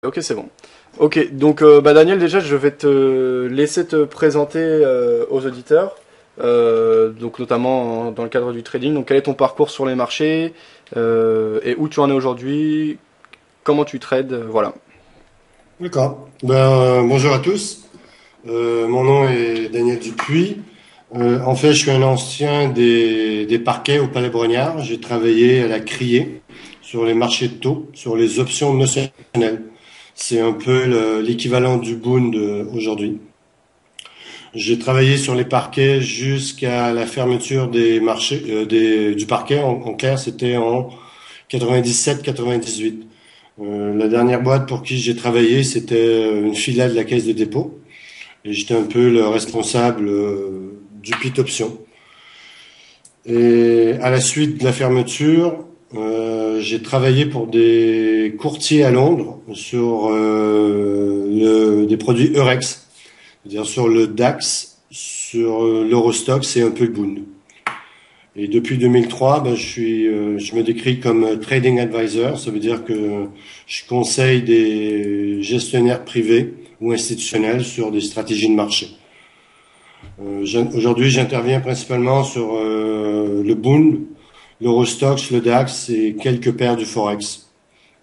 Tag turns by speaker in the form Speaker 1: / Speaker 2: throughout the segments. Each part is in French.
Speaker 1: Ok, c'est bon. Ok, donc Daniel, déjà, je vais te laisser te présenter aux auditeurs, donc notamment dans le cadre du trading. Donc, quel est ton parcours sur les marchés et où tu en es aujourd'hui, comment tu trades, voilà.
Speaker 2: D'accord. Bonjour à tous. Mon nom est Daniel Dupuis. En fait, je suis un ancien des parquets au Palais Brognard. J'ai travaillé à la criée sur les marchés de taux, sur les options notionnelles. C'est un peu l'équivalent du Bund aujourd'hui. J'ai travaillé sur les parquets jusqu'à la fermeture des marchés, du parquet. En clair, c'était en 97-98. La dernière boîte pour qui j'ai travaillé, c'était une filiale de la Caisse de dépôt. Et j'étais un peu le responsable du pit option. Et à la suite de la fermeture, j'ai travaillé pour des courtiers à Londres sur des produits Eurex, c'est-à-dire sur le DAX, sur l'Eurostoxx et un peu le Bund. Et depuis 2003, je me décris comme trading advisor. Ça veut dire que je conseille des gestionnaires privés ou institutionnels sur des stratégies de marché. Aujourd'hui, j'interviens principalement sur le Bund, l'Eurostoxx, le DAX et quelques paires du Forex.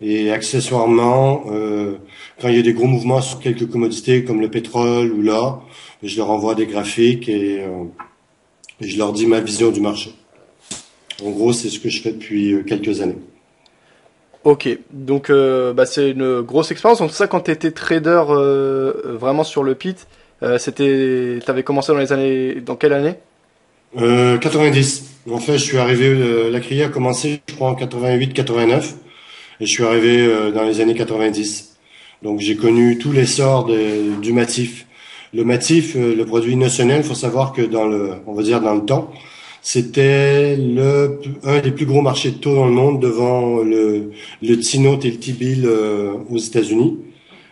Speaker 2: Et accessoirement, quand il y a des gros mouvements sur quelques commodités comme le pétrole ou l'or, je leur envoie des graphiques et je leur dis ma vision du marché. En gros, c'est ce que je fais depuis quelques années.
Speaker 1: Ok, donc c'est une grosse expérience. Donc ça, quand tu étais trader vraiment sur le pit, t'avais commencé dans quelle année?
Speaker 2: 90. En fait, je suis arrivé, la criée a commencé, je crois, en 88-89, et je suis arrivé dans les années 90. Donc, j'ai connu tout l'essor du matif. Le matif, le produit notionnel, il faut savoir que on va dire dans le temps, c'était un des plus gros marchés de taux dans le monde devant le T-Note et le T-Bill aux États-Unis.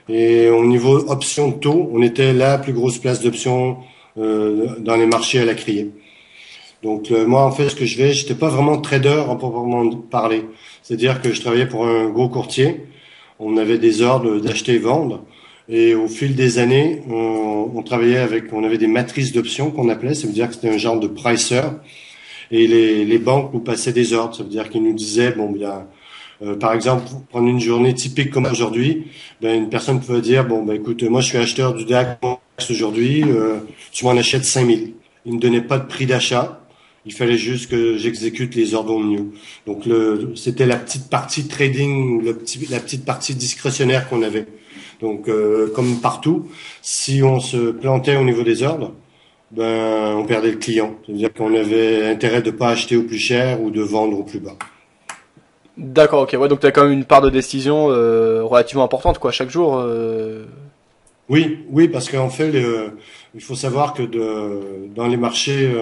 Speaker 2: Et au niveau option de taux, on était la plus grosse place d'options dans les marchés à la criée. Donc moi en fait ce que je fais, j'étais pas vraiment trader en proprement parler. C'est-à-dire que je travaillais pour un gros courtier. On avait des ordres d'acheter et vendre. Et au fil des années, on avait des matrices d'options qu'on appelait. Ça veut dire que c'était un genre de pricer. Et les banques nous passaient des ordres. Ça veut dire qu'ils nous disaient, bon, bien, par exemple, pour prendre une journée typique comme aujourd'hui, ben, une personne pouvait dire, bon, ben, écoute, moi je suis acheteur du DAX aujourd'hui, tu m'en achètes 5000. Il ne donnait pas de prix d'achat. Il fallait juste que j'exécute les ordres au mieux. Donc c'était la petite partie trading, la petite partie discrétionnaire qu'on avait. Donc comme partout, si on se plantait au niveau des ordres, ben on perdait le client. C'est-à-dire qu'on avait intérêt de pas acheter au plus cher ou de vendre au plus bas.
Speaker 1: D'accord, ok, ouais, donc t'as quand même une part de décision relativement importante, quoi, chaque jour.
Speaker 2: Oui, oui, parce qu'en fait, il faut savoir que dans les marchés,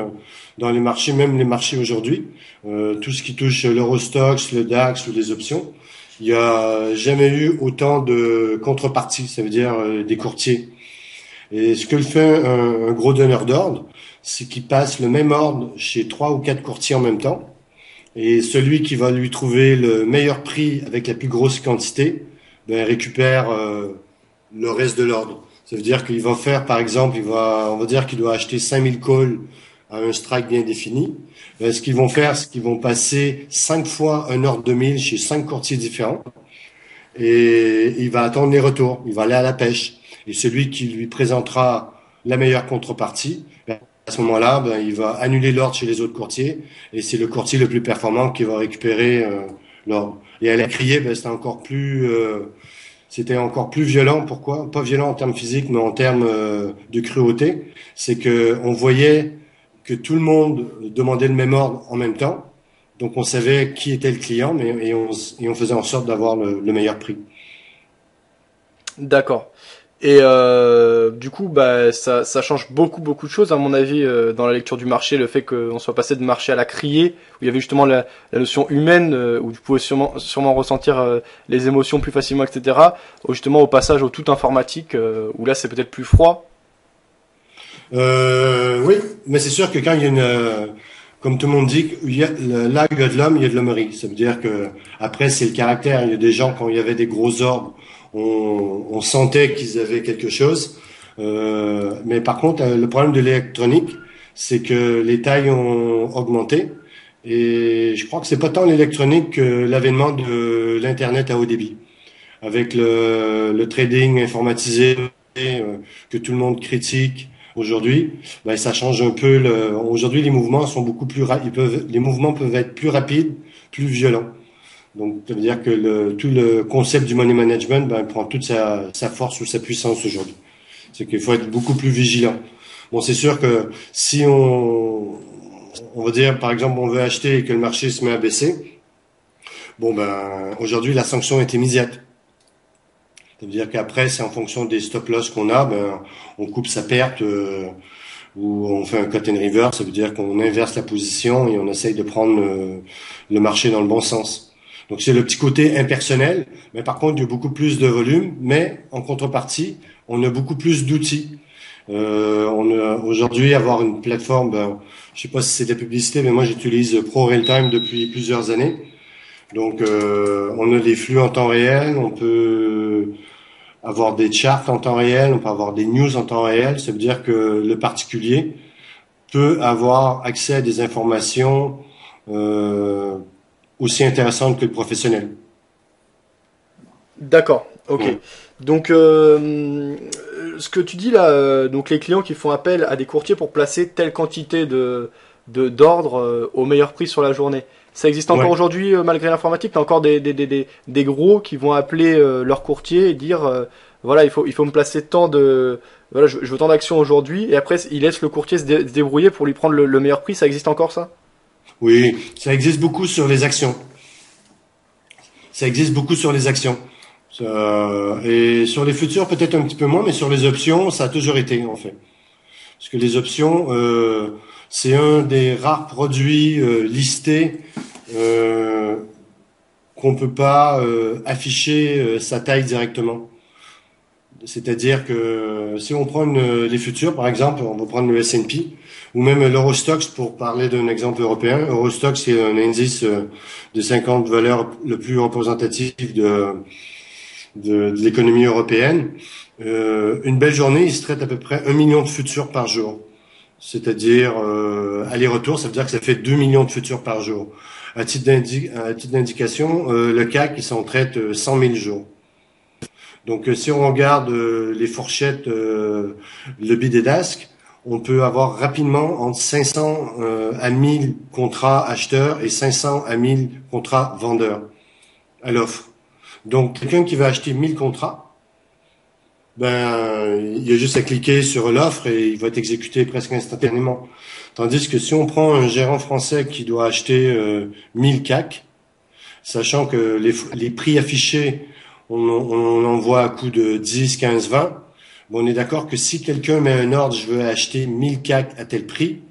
Speaker 2: même les marchés aujourd'hui, tout ce qui touche l'Eurostoxx, le DAX ou les options, il n'y a jamais eu autant de contreparties, ça veut dire des courtiers. Et ce que le fait un gros donneur d'ordre, c'est qu'il passe le même ordre chez trois ou quatre courtiers en même temps, et celui qui va lui trouver le meilleur prix avec la plus grosse quantité, ben, récupère le reste de l'ordre. Ça veut dire qu'il va faire, par exemple, on va dire qu'il doit acheter 5000 calls à un strike bien défini. Ben, ce qu'ils vont faire, c'est qu'ils vont passer 5 fois un ordre de 1000 chez 5 courtiers différents et il va attendre les retours. Il va aller à la pêche. Et celui qui lui présentera la meilleure contrepartie, ben, à ce moment-là, ben, il va annuler l'ordre chez les autres courtiers et c'est le courtier le plus performant qui va récupérer l'ordre. Et à la criée, ben, c'était encore plus violent. Pourquoi? Pas violent en termes physiques, mais en termes de cruauté. C'est que on voyait que tout le monde demandait le même ordre en même temps. Donc on savait qui était le client, et on faisait en sorte d'avoir le meilleur prix.
Speaker 1: D'accord. Et du coup, ça change beaucoup de choses à mon avis dans la lecture du marché, le fait qu'on soit passé de marché à la criée, où il y avait justement la notion humaine, où tu pouvais sûrement ressentir les émotions plus facilement, etc. Justement au passage au tout informatique, où là c'est peut-être plus froid.
Speaker 2: Oui, mais c'est sûr que quand il y a comme tout le monde dit, là il y a de l'homme, il y a de l'hommerie. Ça veut dire que après c'est le caractère. Il y a des gens quand il y avait des gros ordres, on sentait qu'ils avaient quelque chose. Mais par contre, le problème de l'électronique, c'est que les tailles ont augmenté. Et je crois que c'est pas tant l'électronique que l'avènement de l'Internet à haut débit. Avec le trading informatisé que tout le monde critique aujourd'hui, ben, ça change un peu. Aujourd'hui, les mouvements sont beaucoup plus les mouvements peuvent être plus rapides, plus violents. Donc, ça veut dire que tout le concept du money management ben, prend toute sa force ou sa puissance aujourd'hui. C'est qu'il faut être beaucoup plus vigilant. Bon, c'est sûr que si on va dire, par exemple, on veut acheter et que le marché se met à baisser, bon ben, aujourd'hui, la sanction est immédiate. Ça veut dire qu'après, c'est en fonction des stop-loss qu'on a, ben, on coupe sa perte ou on fait un cut and reverse. Ça veut dire qu'on inverse la position et on essaye de prendre le marché dans le bon sens. Donc c'est le petit côté impersonnel, mais par contre, il y a beaucoup plus de volume, mais en contrepartie, on a beaucoup plus d'outils. Aujourd'hui, avoir une plateforme, ben, je sais pas si c'est de la publicité, mais moi j'utilise Pro Realtime depuis plusieurs années. Donc on a des flux en temps réel, on peut avoir des charts en temps réel, on peut avoir des news en temps réel. Ça veut dire que le particulier peut avoir accès à des informations euh, aussi intéressantes que le professionnel.
Speaker 1: D'accord, ok.
Speaker 2: Ouais.
Speaker 1: Donc, ce que tu dis là, donc les clients qui font appel à des courtiers pour placer telle quantité d'ordre au meilleur prix sur la journée. Ça existe encore
Speaker 2: Ouais.
Speaker 1: aujourd'hui malgré l'informatique. T'as encore des gros qui vont appeler leur courtier et dire voilà, il faut me placer tant de voilà, je veux tant d'actions aujourd'hui et après il laisse le courtier se débrouiller pour lui prendre le meilleur prix. Ça existe encore ça?
Speaker 2: Oui, ça existe beaucoup sur les actions. Ça existe beaucoup sur les actions. Et sur les futurs, peut-être un petit peu moins, mais sur les options, ça a toujours été, en fait. Parce que les options, c'est un des rares produits listés euh, qu'on peut pas afficher sa taille directement. C'est-à-dire que si on prend les futurs, par exemple, on va prendre le S&P ou même l'Eurostoxx pour parler d'un exemple européen. Eurostoxx, c'est un indice de 50 valeurs le plus représentatif de l'économie européenne. Une belle journée, il se traite à peu près 1 million de futurs par jour. C'est-à-dire aller-retour, ça veut dire que ça fait 2 millions de futurs par jour. À titre d'indication, le CAC, il s'en traite 100 000 jours. Donc, si on regarde les fourchettes, le bid et d'ask, on peut avoir rapidement entre 500 à 1000 contrats acheteurs et 500 à 1000 contrats vendeurs à l'offre. Donc, quelqu'un qui va acheter 1000 contrats, ben, il y a juste à cliquer sur l'offre et il va être exécuté presque instantanément. Tandis que si on prend un gérant français qui doit acheter 1000 CAC, sachant que les prix affichés, on en voit à coût de 10, 15, 20, bon, on est d'accord que si quelqu'un met un ordre, je veux acheter 1000 CAC à tel prix,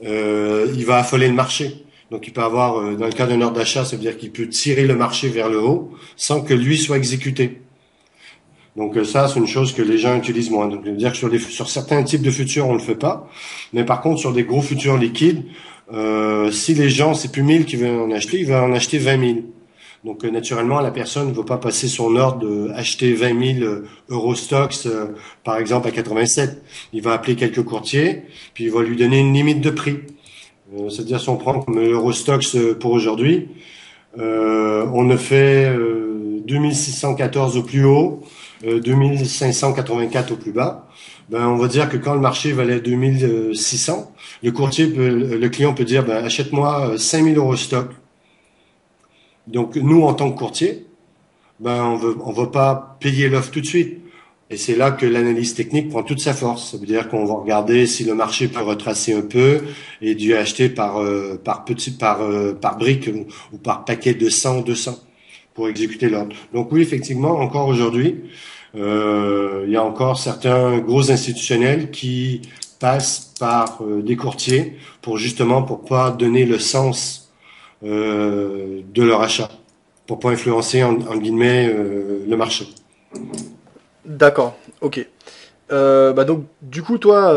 Speaker 2: il va affoler le marché. Donc il peut avoir, dans le cas d'un ordre d'achat, ça veut dire qu'il peut tirer le marché vers le haut sans que lui soit exécuté. Donc ça, c'est une chose que les gens utilisent moins. Donc, c'est-à-dire que sur certains types de futurs, on le fait pas. Mais par contre, sur des gros futurs liquides, si les gens, c'est plus 1000 qui veulent en acheter, ils veulent en acheter 20 000. Donc naturellement, la personne ne va pas passer son ordre d'acheter 20 000 Eurostoxx, par exemple, à 87. Il va appeler quelques courtiers, puis il va lui donner une limite de prix. C'est-à-dire, si on prend comme Eurostoxx pour aujourd'hui, on a fait 2614 au plus haut, 2584 au plus bas. Ben, on va dire que quand le marché valait 2600, le client peut dire, ben, achète-moi 5000 euros stock. Donc, nous, en tant que courtier, ben, on va pas payer l'offre tout de suite. Et c'est là que l'analyse technique prend toute sa force. Ça veut dire qu'on va regarder si le marché peut retracer un peu et dû acheter par brique ou par paquet de 100, 200 pour exécuter l'ordre. Donc oui, effectivement, encore aujourd'hui, il y a encore certains gros institutionnels qui passent par des courtiers pour pas donner le sens de leur achat, pour pas influencer en guillemets le marché.
Speaker 1: D'accord, ok. Bah donc du coup toi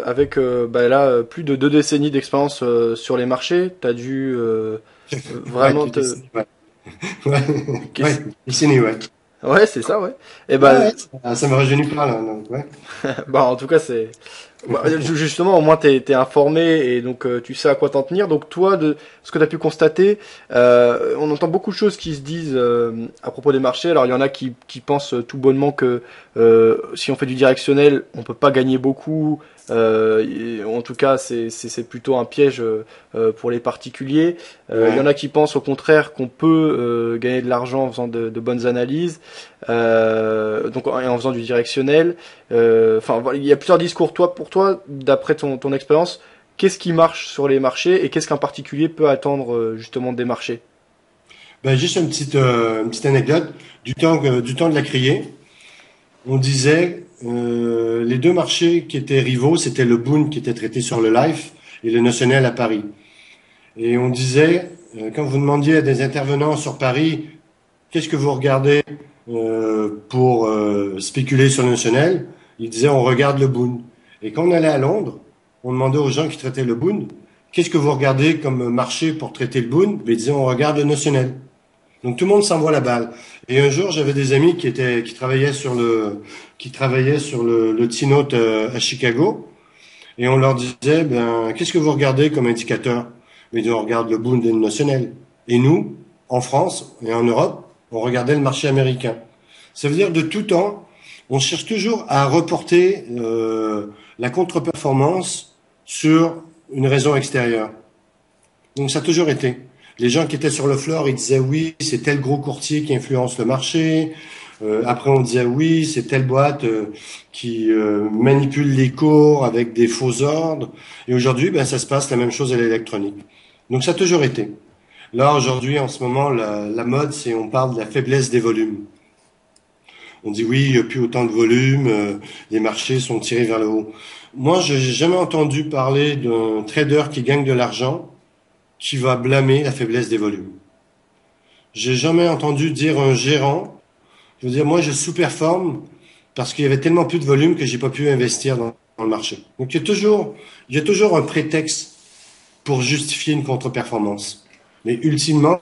Speaker 1: avec bah là plus de 2 décennies d'expérience sur les marchés, t'as dû
Speaker 2: Ouais,
Speaker 1: vraiment te
Speaker 2: ouais, ouais, ouais, Licini, ouais.
Speaker 1: Ouais, c'est ça, ouais. Et
Speaker 2: Ouais,
Speaker 1: ben,
Speaker 2: ouais, ça me rajeunit pas là, donc ouais.
Speaker 1: bah, en tout cas, c'est bah, justement, au moins t'es informé et donc tu sais à quoi t'en tenir. Donc toi, de ce que t'as pu constater, on entend beaucoup de choses qui se disent à propos des marchés. Alors il y en a qui pensent tout bonnement que si on fait du directionnel, on peut pas gagner beaucoup. En tout cas, c'est plutôt un piège pour les particuliers. Il y en
Speaker 2: Ouais.
Speaker 1: a qui pensent au contraire qu'on peut gagner de l'argent en faisant de bonnes analyses, donc en faisant du directionnel. Enfin, voilà, il y a plusieurs discours. Toi, pour toi, d'après ton expérience, qu'est-ce qui marche sur les marchés et qu'est-ce qu'un particulier peut attendre justement des marchés?
Speaker 2: Ben, juste une petite anecdote. Du temps de la criée, on disait les deux marchés qui étaient rivaux, c'était le Bund qui était traité sur le Life et le Notionnel à Paris. Et on disait, quand vous demandiez à des intervenants sur Paris, qu'est-ce que vous regardez pour spéculer sur le Notionnel, ils disaient on regarde le Bund. Et quand on allait à Londres, on demandait aux gens qui traitaient le Bund, qu'est-ce que vous regardez comme marché pour traiter le Bund? Ils disaient on regarde le Notionnel. Donc tout le monde s'envoie la balle. Et un jour, j'avais des amis qui travaillaient sur le T-Note à Chicago, et on leur disait, ben, qu'est-ce que vous regardez comme indicateur? Mais ils disaient, on regarde le Bund et le Notionnel. Et nous, en France et en Europe, on regardait le marché américain. Ça veut dire de tout temps, on cherche toujours à reporter la contre-performance sur une raison extérieure. Donc ça a toujours été. Les gens qui étaient sur le floor, ils disaient oui, c'est tel gros courtier qui influence le marché. Après, on disait oui, c'est telle boîte qui manipule les cours avec des faux ordres. Et aujourd'hui, ben, ça se passe la même chose à l'électronique. Donc ça a toujours été. Là, aujourd'hui, en ce moment, la mode, c'est on parle de la faiblesse des volumes. On dit oui, il n'y a plus autant de volume, les marchés sont tirés vers le haut. Moi, je n'ai jamais entendu parler d'un trader qui gagne de l'argent qui va blâmer la faiblesse des volumes. J'ai jamais entendu dire un gérant, je veux dire, moi je sous-performe parce qu'il y avait tellement plus de volume que j'ai pas pu investir dans le marché. Donc il y a toujours un prétexte pour justifier une contre-performance. Mais ultimement,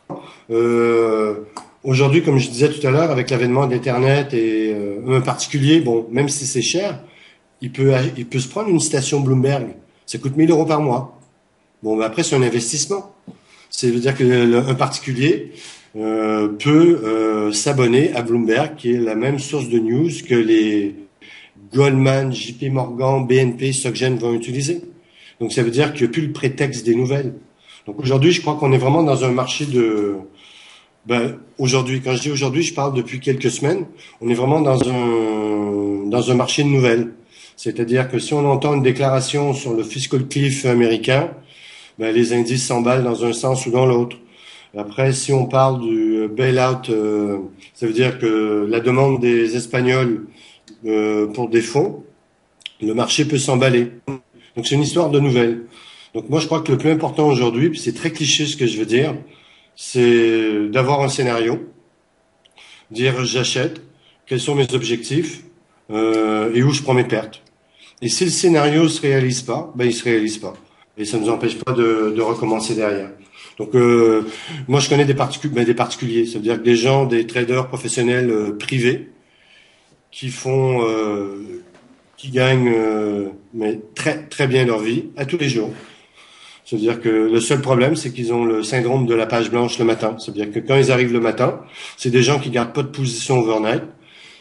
Speaker 2: euh, aujourd'hui, comme je disais tout à l'heure, avec l'avènement d'Internet et un particulier, bon, même si c'est cher, il peut se prendre une station Bloomberg. Ça coûte 1000 euros par mois. Bon, ben après, c'est un investissement. C'est veut dire que un particulier peut s'abonner à Bloomberg, qui est la même source de news que les Goldman, JP Morgan, BNP, SocGen vont utiliser. Donc ça veut dire qu'il n'y a plus le prétexte des nouvelles. Donc aujourd'hui, je crois qu'on est vraiment dans un marché de... Ben, aujourd'hui, quand je dis aujourd'hui, je parle depuis quelques semaines. On est vraiment dans un marché de nouvelles. C'est-à-dire que si on entend une déclaration sur le fiscal cliff américain, ben, les indices s'emballent dans un sens ou dans l'autre. Après, si on parle du bail-out, ça veut dire que la demande des Espagnols pour des fonds, le marché peut s'emballer. Donc c'est une histoire de nouvelles. Donc moi je crois que le plus important aujourd'hui, puis c'est très cliché ce que je veux dire, c'est d'avoir un scénario, dire j'achète, quels sont mes objectifs et où je prends mes pertes. Et si le scénario se réalise pas, ben il se réalise pas. Et ça ne nous empêche pas de recommencer derrière. Donc moi je connais des particuliers, ça veut dire que des gens, des traders professionnels privés qui font qui gagnent mais très très bien leur vie à tous les jours. Ça veut dire que le seul problème, c'est qu'ils ont le syndrome de la page blanche le matin. Ça veut dire que quand ils arrivent le matin, c'est des gens qui gardent pas de position overnight.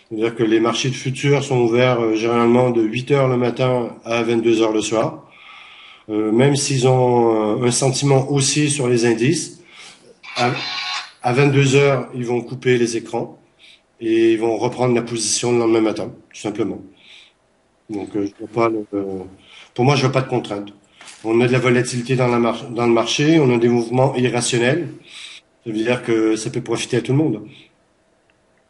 Speaker 2: C'est-à-dire que les marchés de futurs sont ouverts généralement de 8 heures le matin à 22 heures le soir. Même s'ils ont un sentiment haussier sur les indices, à, à 22 heures, ils vont couper les écrans et ils vont reprendre la position le lendemain matin, tout simplement. Donc, je vois pas pour moi, je vois pas de contrainte. On a de la volatilité dans le marché, on a des mouvements irrationnels. Ça veut dire que ça peut profiter à tout le monde.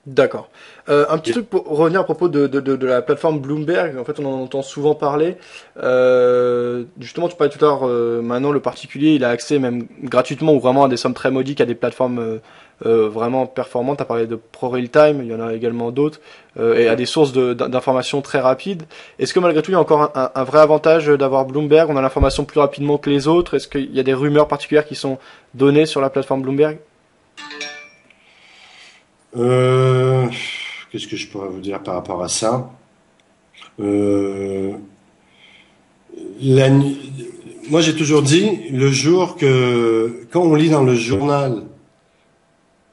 Speaker 1: D'accord. Un petit truc pour revenir à propos de la plateforme Bloomberg. En fait, on en entend souvent parler. Justement, tu parlais tout à l'heure. Maintenant, le particulier, il a accès même gratuitement ou vraiment à des sommes très modiques à des plateformes vraiment performantes. Tu as parlé de ProRealTime, il y en a également d'autres, et à des sources d'informations très rapides. Est-ce que malgré tout, il y a encore un vrai avantage d'avoir Bloomberg? On a l'information plus rapidement que les autres. Est-ce qu'il y a des rumeurs particulières qui sont données sur la plateforme Bloomberg?
Speaker 2: Euh, Qu'est-ce que je pourrais vous dire par rapport à ça? Euh, la nu- Moi, j'ai toujours dit, le jour que, quand on lit dans le journal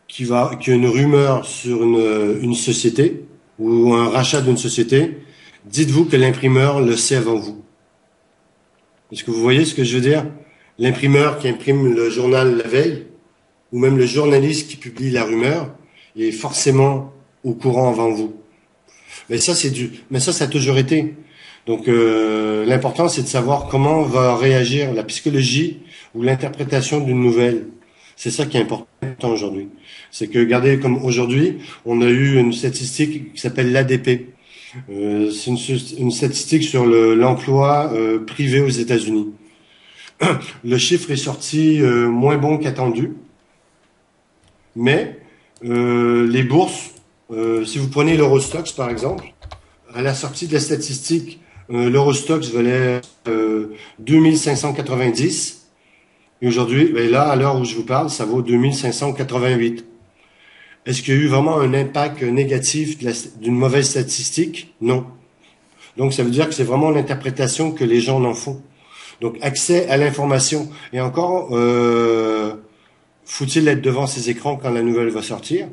Speaker 2: qu'il y a une rumeur sur une société ou un rachat d'une société, dites-vous que l'imprimeur le sait avant vous. Est-ce que vous voyez ce que je veux dire? L'imprimeur qui imprime le journal la veille, ou même le journaliste qui publie la rumeur, il est forcément au courant avant vous. Mais ça a toujours été. Donc l'important c'est de savoir comment va réagir la psychologie ou l'interprétation d'une nouvelle. C'est ça qui est important aujourd'hui. C'est que regardez comme aujourd'hui, on a eu une statistique qui s'appelle l'ADP. C'est une statistique sur l'emploi privé aux États-Unis. Le chiffre est sorti moins bon qu'attendu, mais les bourses, si vous prenez l'Eurostoxx par exemple, à la sortie de la statistique, l'Eurostoxx valait 2590. Et aujourd'hui, ben là, à l'heure où je vous parle, ça vaut 2588. Est-ce qu'il y a eu vraiment un impact négatif d'une mauvaise statistique? Non. Donc ça veut dire que c'est vraiment l'interprétation que les gens en font. Donc accès à l'information. Et encore, faut-il être devant ces écrans quand la nouvelle va sortir?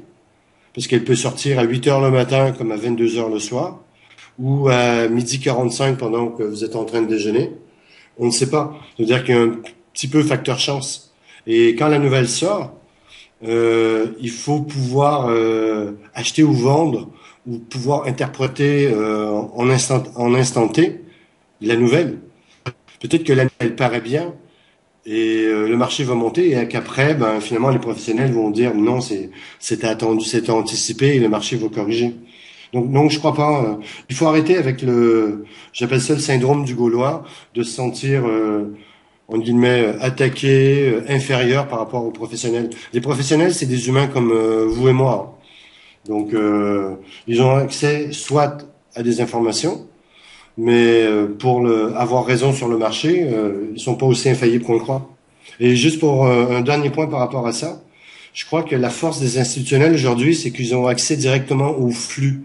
Speaker 2: Parce qu'elle peut sortir à 8 heures le matin comme à 22 heures le soir, ou à 12h45 pendant que vous êtes en train de déjeuner. On ne sait pas. C'est-à-dire qu'il y a un petit peu facteur chance. Et quand la nouvelle sort, il faut pouvoir acheter ou vendre ou pouvoir interpréter en instant T la nouvelle. Peut-être que la nouvelle paraît bien et le marché va monter et qu'après, ben, finalement, les professionnels vont dire non, c'était attendu, c'était anticipé et le marché va corriger. Donc je crois pas. Il faut arrêter avec j'appelle ça le syndrome du Gaulois, de se sentir en guillemets attaqué, inférieur par rapport aux professionnels. Les professionnels, c'est des humains comme vous et moi. Donc ils ont accès soit à des informations, mais pour avoir raison sur le marché, ils sont pas aussi infaillibles qu'on le croit. Et juste pour un dernier point par rapport à ça, je crois que la force des institutionnels aujourd'hui, c'est qu'ils ont accès directement au flux.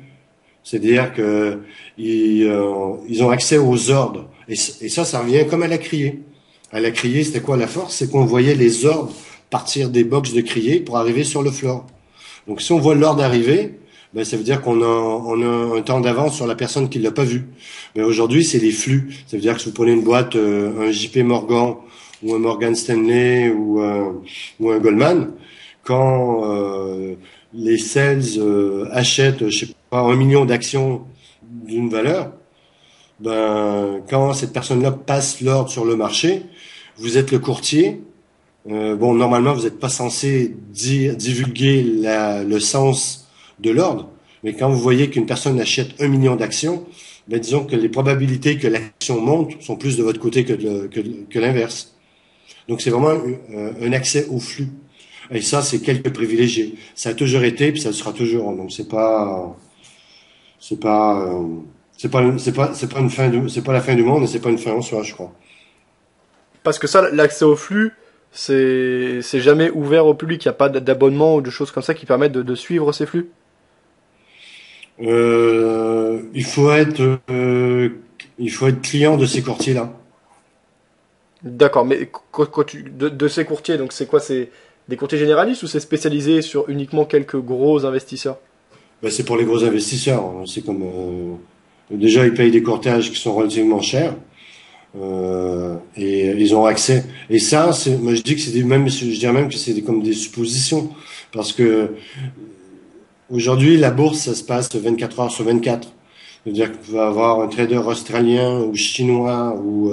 Speaker 2: C'est-à-dire que ils ont accès aux ordres. Et ça revient comme à la criée. À la criée, c'était quoi la force? C'est qu'on voyait les ordres partir des box de criée pour arriver sur le floor. Donc si on voit l'ordre arriver, ben, ça veut dire on a un temps d'avance sur la personne qui l'a pas vu. Mais aujourd'hui, c'est les flux. Ça veut dire que si vous prenez une boîte, un JP Morgan ou un Morgan Stanley ou un Goldman, quand les sales achètent, je sais pas, 1 million d'actions d'une valeur, ben quand cette personne-là passe l'ordre sur le marché, vous êtes le courtier. Bon, normalement, vous n'êtes pas censé divulguer le sens de l'ordre, mais quand vous voyez qu'une personne achète 1 million d'actions, ben disons que les probabilités que l'action monte sont plus de votre côté que l'inverse. Donc c'est vraiment un accès au flux. Et ça, c'est quelques privilégiés. Ça a toujours été, puis ça le sera toujours. Donc c'est pas, c'est pas une fin c'est pas la fin du monde et c'est pas une fin en soi, je crois.
Speaker 1: Parce que ça, l'accès au flux, c'est jamais ouvert au public. Il n'y a pas d'abonnement ou de choses comme ça qui permettent de suivre ces flux.
Speaker 2: Il faut il faut être client de ces courtiers-là.
Speaker 1: D'accord, mais de ces courtiers, donc c'est quoi? C'est des courtiers généralistes ou c'est spécialisé sur uniquement quelques gros investisseurs?
Speaker 2: Ben, c'est pour les gros investisseurs, hein. C'est comme déjà ils payent des courtages qui sont relativement chers et ils ont accès. Et ça, moi je dis que je dirais même que c'est comme des suppositions parce que aujourd'hui la bourse ça se passe 24 heures sur 24. C'est-à-dire que vous pouvez avoir un trader australien ou chinois ou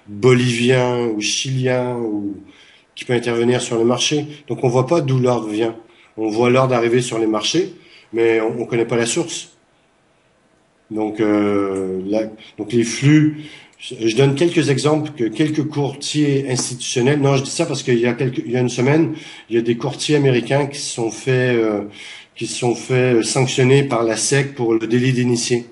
Speaker 2: bolivien ou chilien ou qui peut intervenir sur le marché. Donc on voit pas d'où l'ordre vient. On voit l'ordre arriver sur les marchés, mais on connaît pas la source. Donc, donc les flux, je donne quelques exemples que quelques courtiers institutionnels. Non, je dis ça parce il y a une semaine, il y a des courtiers américains qui se sont fait sanctionner par la SEC pour le délit d'initié.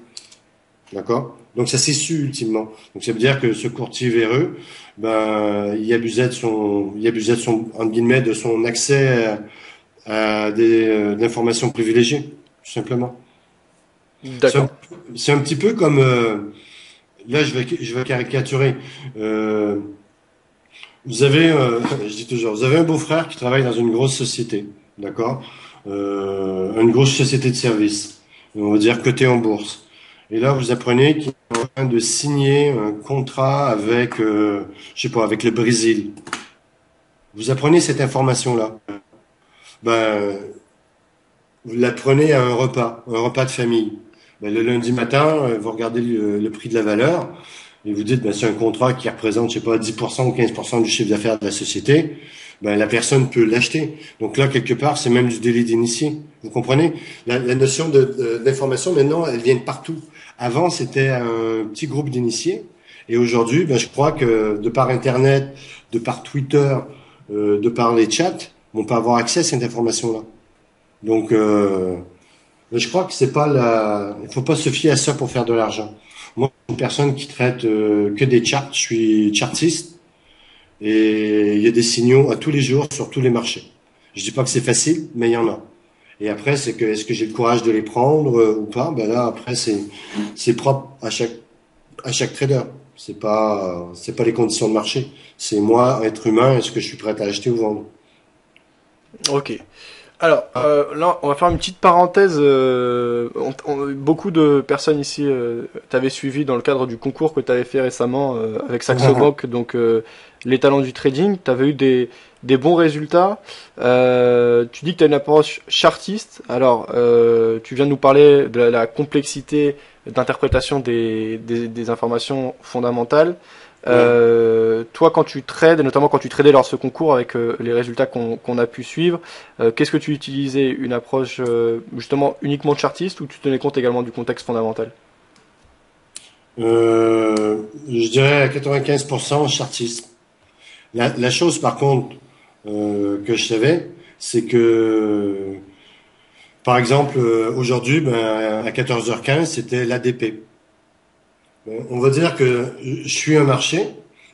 Speaker 2: D'accord? Donc ça s'est su ultimement. Donc ça veut dire que ce courtier véreux, ben, il abusait de son, entre guillemets, de son accès à d'informations privilégiées, tout simplement. C'est un,
Speaker 1: D'accord.
Speaker 2: c'est un petit peu comme, là je vais caricaturer. Euh, Vous avez, je dis toujours, vous avez un beau-frère qui travaille dans une grosse société, d'accord? Une grosse société de services, on va dire cotée en bourse. Et là, vous apprenez qu'il est en train de signer un contrat avec, je sais pas, avec le Brésil. Vous apprenez cette information-là. Ben, vous l'apprenez à un repas de famille. Ben, le lundi matin, vous regardez le prix de la valeur et vous dites, ben, c'est un contrat qui représente, je sais pas, 10% ou 15% du chiffre d'affaires de la société. Ben, la personne peut l'acheter. Donc là, quelque part, c'est même du délit d'initié. Vous comprenez? La notion d'information, maintenant, elle vient de partout. Avant, c'était un petit groupe d'initiés. Et aujourd'hui, ben, je crois que de par Internet, de par Twitter, de par les chats, on peut avoir accès à cette information-là. Donc, mais je crois que c'est pas il faut pas se fier à ça pour faire de l'argent. Moi, je suis une personne qui traite que des charts. Je suis chartiste et il y a des signaux à tous les jours sur tous les marchés. Je dis pas que c'est facile, mais il y en a. Et après, c'est que est-ce que j'ai le courage de les prendre ou pas? Ben là, après, c'est propre à chaque trader. C'est pas les conditions de marché. C'est moi, être humain, est-ce que je suis prêt à acheter ou vendre?
Speaker 1: Ok. Alors, là, on va faire une petite parenthèse. Beaucoup de personnes ici t'avaient suivi dans le cadre du concours que tu avais fait récemment avec Saxo Bank, donc les talents du trading. Tu avais eu des bons résultats. Tu dis que tu as une approche chartiste. Alors, tu viens de nous parler de la complexité d'interprétation des informations fondamentales.
Speaker 2: Ouais.
Speaker 1: Toi, quand tu trades, et notamment quand tu tradais lors de ce concours avec les résultats qu'on a pu suivre, qu'est-ce que tu utilisais? Une approche justement uniquement chartiste ou tu tenais compte également du contexte fondamental?
Speaker 2: Je dirais à 95% chartiste. La chose, par contre, que je savais, c'est que, par exemple, aujourd'hui, ben, à 14h15, c'était l'ADP. On va dire que je suis un marché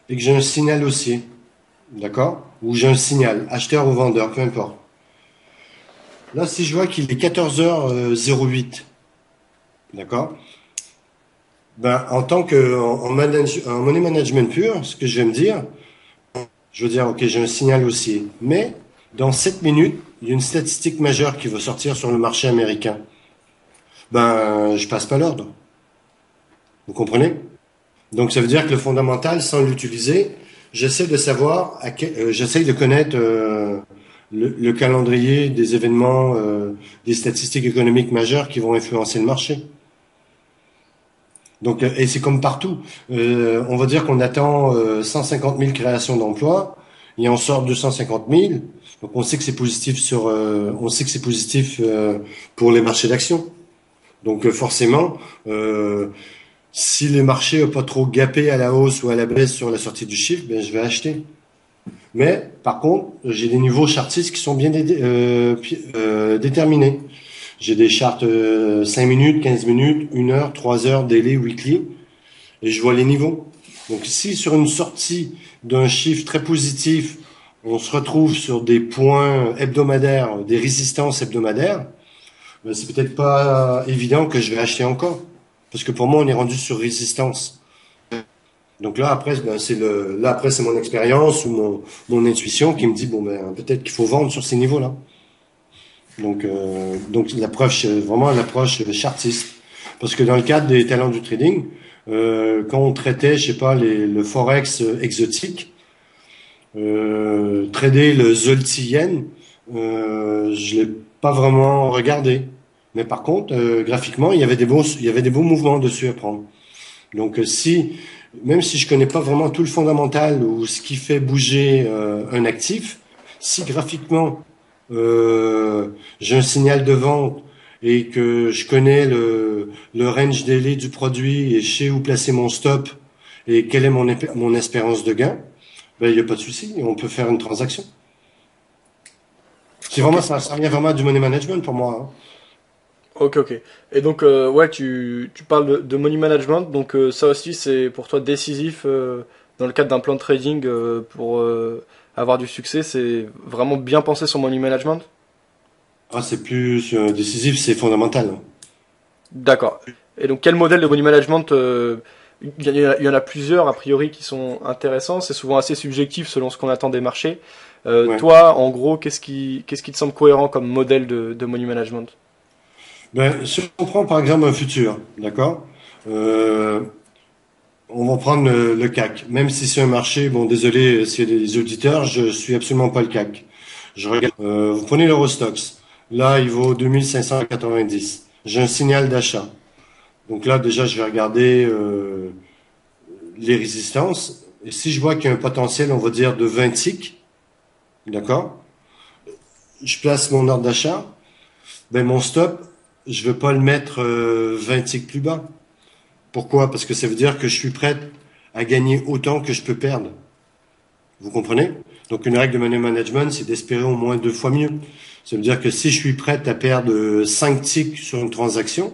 Speaker 2: et que j'ai un signal haussier, d'accord? Ou j'ai un signal, acheteur ou vendeur, peu importe. Là, si je vois qu'il est 14h08, d'accord? Ben, en tant que, en money management pur, ce que je vais me dire, je veux dire, ok, j'ai un signal haussier. Mais dans 7 minutes, il y a une statistique majeure qui va sortir sur le marché américain. Ben, je passe pas l'ordre. Vous comprenez? Donc ça veut dire que le fondamental, sans l'utiliser, j'essaie de savoir, j'essaie de connaître le calendrier des événements, des statistiques économiques majeures qui vont influencer le marché. Donc, et c'est comme partout. On va dire qu'on attend 150 000 créations d'emplois et on sort 250 000. Donc, on sait que c'est positif on sait que c'est positif pour les marchés d'actions. Donc, forcément, si les marchés n'ont pas trop gapé à la hausse ou à la baisse sur la sortie du chiffre, ben, je vais acheter. Mais, par contre, j'ai des niveaux chartistes qui sont bien déterminés. J'ai des chartes 5 minutes, 15 minutes, 1 heure, 3 heures, daily, weekly, et je vois les niveaux. Donc si sur une sortie d'un chiffre très positif, on se retrouve sur des points hebdomadaires, des résistances hebdomadaires, ben c'est peut-être pas évident que je vais acheter encore. Parce que pour moi, on est rendu sur résistance. Donc là, après, ben, là, après, c'est mon expérience ou mon intuition qui me dit, bon, ben, peut-être qu'il faut vendre sur ces niveaux-là. Donc l'approche, vraiment l'approche chartiste. Parce que dans le cadre des talents du trading, quand on traitait, je sais pas, le forex exotique, trader le zloty yen, je l'ai pas vraiment regardé. Mais par contre, graphiquement, il y avait des beaux mouvements dessus à prendre. Donc même si je connais pas vraiment tout le fondamental ou ce qui fait bouger un actif, si graphiquement euh, j'ai un signal de vente et que je connais le range daily du produit et je sais où placer mon stop et quelle est mon espérance de gain, ben il n'y a pas de souci, on peut faire une transaction. C'est
Speaker 1: Ok,
Speaker 2: vraiment ça revient vraiment à du money management pour moi, hein.
Speaker 1: ok, ok. Et donc, ouais, tu parles de money management, donc ça aussi c'est pour toi décisif dans le cadre d'un plan de trading pour avoir du succès, c'est vraiment bien penser son money management?
Speaker 2: Ah, c'est plus décisif, c'est fondamental.
Speaker 1: D'accord. Et donc, quel modèle de money management il y en a plusieurs, a priori, qui sont intéressants. C'est souvent assez subjectif selon ce qu'on attend des marchés.
Speaker 2: Ouais.
Speaker 1: Toi, en gros, qu'est-ce qui te semble cohérent comme modèle de money management?
Speaker 2: Ben, si on prend par exemple un futur, d'accord? Euh, on va prendre le CAC. Même si c'est un marché, bon, désolé s'il y a des auditeurs, je suis absolument pas le CAC. Je regarde. Vous prenez l'Eurostox. Là, il vaut 2590. J'ai un signal d'achat. Donc là, déjà, je vais regarder les résistances. Et si je vois qu'il y a un potentiel, on va dire, de 20 ticks, d'accord? Je place mon ordre d'achat. Ben, mon stop, je veux pas le mettre 20 ticks plus bas. Pourquoi? Parce que ça veut dire que je suis prêt à gagner autant que je peux perdre. Vous comprenez? Donc une règle de money management, c'est d'espérer au moins deux fois mieux. Ça veut dire que si je suis prêt à perdre 5 ticks sur une transaction,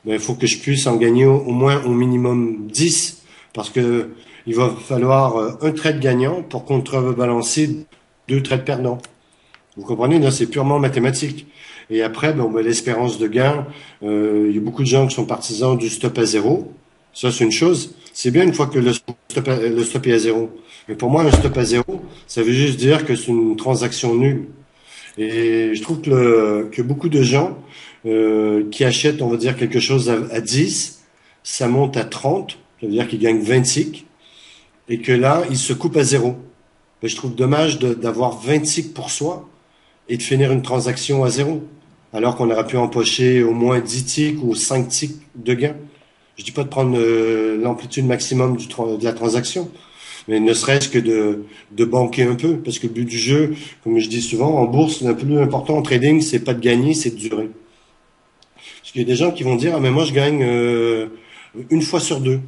Speaker 2: ben, il faut que je puisse en gagner au moins au minimum 10, parce que il va falloir un trade gagnant pour contrebalancer deux trades perdants. Vous comprenez? Là, c'est purement mathématique. Et après, bon, ben, l'espérance de gain, il y a beaucoup de gens qui sont partisans du stop à zéro. Ça, c'est une chose. C'est bien une fois que le stop est à zéro. Mais pour moi, un stop à zéro, ça veut juste dire que c'est une transaction nulle. Et je trouve que beaucoup de gens qui achètent, on va dire, quelque chose à 10, ça monte à 30, ça veut dire qu'ils gagnent 25, et que là, ils se coupent à zéro. Mais je trouve dommage d'avoir 25 pour soi et de finir une transaction à zéro, alors qu'on aurait pu empocher au moins 10 ticks ou 5 ticks de gain. Je dis pas de prendre l'amplitude maximum de la transaction, mais ne serait-ce que de banquer un peu, parce que le but du jeu, comme je dis souvent, en bourse, le plus important en trading, c'est pas de gagner, c'est de durer. Parce qu'il y a des gens qui vont dire, ah mais moi je gagne une fois sur deux.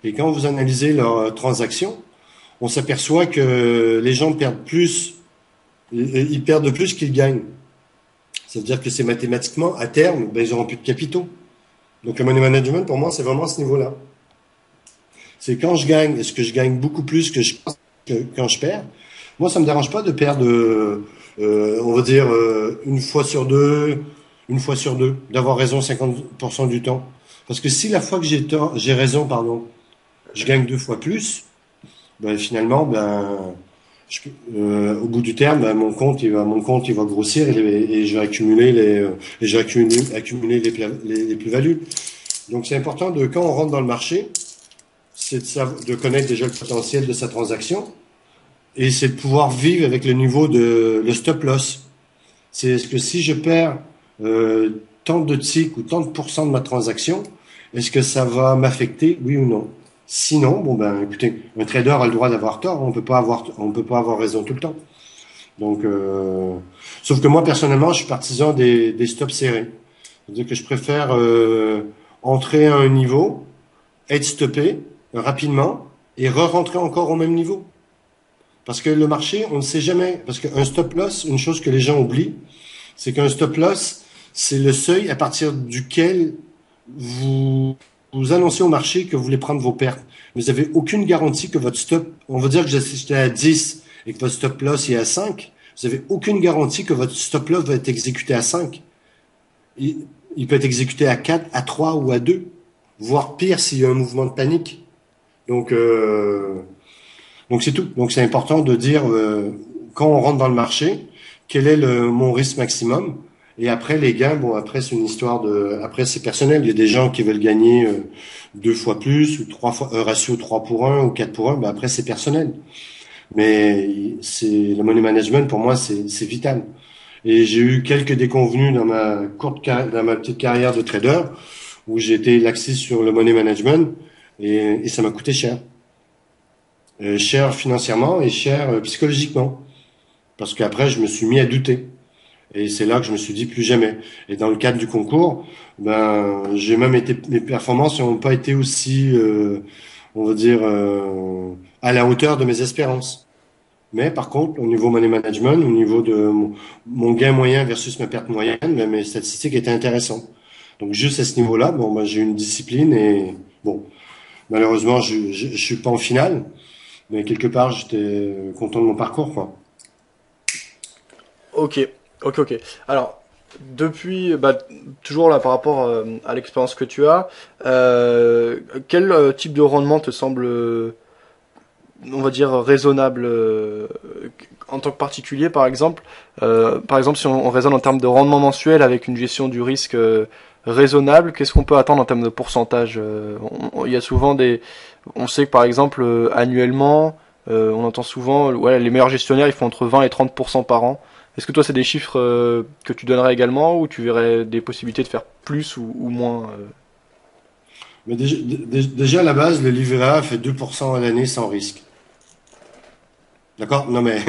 Speaker 2: Et quand vous analysez leurs transactions, on s'aperçoit que les gens perdent plus, ils perdent plus qu'ils gagnent. Ça veut dire que c'est mathématiquement, à terme, ben, ils auront plus de capitaux. Donc le money management, pour moi, c'est vraiment à ce niveau-là. C'est quand je gagne, est-ce que je gagne beaucoup plus que quand je perds? Moi, ça me dérange pas de perdre, on va dire, une fois sur deux, d'avoir raison 50% du temps. Parce que si la fois que j'ai raison, pardon, je gagne deux fois plus, ben, finalement, ben, au bout du terme, ben, mon compte, il va grossir et je vais accumuler accumuler les plus-values. Donc, c'est important quand on rentre dans le marché, c'est de connaître déjà le potentiel de sa transaction et c'est de pouvoir vivre avec le stop loss. C'est ce que si je perds tant de ticks ou tant de pourcents de ma transaction, est-ce que ça va m'affecter, oui ou non? Sinon, bon ben, écoutez, un trader a le droit d'avoir tort, on peut pas avoir raison tout le temps. Donc, sauf que moi personnellement, je suis partisan des stops serrés. C'est-à-dire que je préfère entrer à un niveau, être stoppé rapidement et re-rentrer encore au même niveau. Parce que le marché, on ne sait jamais. Parce qu'un stop loss, une chose que les gens oublient, c'est qu'un stop loss, c'est le seuil à partir duquel vous annoncez au marché que vous voulez prendre vos pertes. Vous n'avez aucune garantie que votre stop, on va dire que j'étais à 10 et que votre stop loss est à 5, vous n'avez aucune garantie que votre stop loss va être exécuté à 5. Il peut être exécuté à 4, à 3 ou à 2, voire pire s'il y a un mouvement de panique. Donc, donc c'est tout. Donc c'est important de dire quand on rentre dans le marché, quel est mon risque maximum. Et après les gains, bon après c'est une histoire après c'est personnel. Il y a des gens qui veulent gagner deux fois plus ou trois fois un ratio 3 pour 1 ou 4 pour 1. Ben après c'est personnel. Mais c'est le money management pour moi c'est vital. Et j'ai eu quelques déconvenues dans ma petite carrière de trader où j'ai été laxiste sur le money management et ça m'a coûté cher. Cher financièrement et cher psychologiquement. Parce qu'après, je me suis mis à douter. Et c'est là que je me suis dit plus jamais. Et dans le cadre du concours, ben, mes performances n'ont pas été aussi, on va dire, à la hauteur de mes espérances. Mais par contre, au niveau money management, au niveau de mon gain moyen versus ma perte moyenne, ben, mes statistiques étaient intéressantes. Donc juste à ce niveau-là, bon, ben, j'ai une discipline et bon, malheureusement, je suis pas en finale. Mais quelque part, j'étais content de mon parcours, quoi.
Speaker 1: Ok, ok, ok. Alors, Depuis, toujours là par rapport à l'expérience que tu as, quel type de rendement te semble, on va dire, raisonnable en tant que particulier, par exemple, si on raisonne en termes de rendement mensuel avec une gestion du risque raisonnable, qu'est-ce qu'on peut attendre en termes de pourcentage? Il y a souvent on sait que par exemple annuellement, on entend souvent, ouais, les meilleurs gestionnaires ils font entre 20 et 30% par an. Est-ce que toi c'est des chiffres que tu donnerais également ou tu verrais des possibilités de faire plus ou moins
Speaker 2: Mais déjà, à la base, le livret A fait 2% à l'année sans risque. D'accord? Non, mais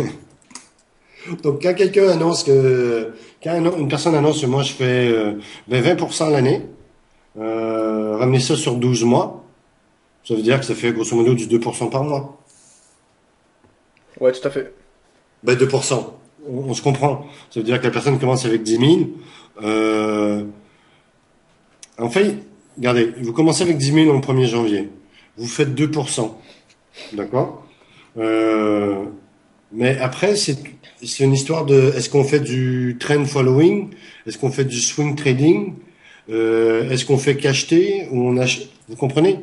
Speaker 2: donc quand quelqu'un annonce que quand une personne annonce que moi je fais 20% l'année, ramener ça sur 12 mois, ça veut dire que ça fait grosso modo du 2% par mois.
Speaker 1: Ouais, tout à fait.
Speaker 2: Ben 2%. On se comprend. Ça veut dire que la personne commence avec 10 000. Euh, En fait, regardez, vous commencez avec 10 000 au 1er janvier. Vous faites 2%. D'accord? Euh, mais après, c'est une histoire de est-ce qu'on fait du trend following? Est-ce qu'on fait du swing trading? Est-ce qu'on fait qu'acheter ou on achète? Vous comprenez?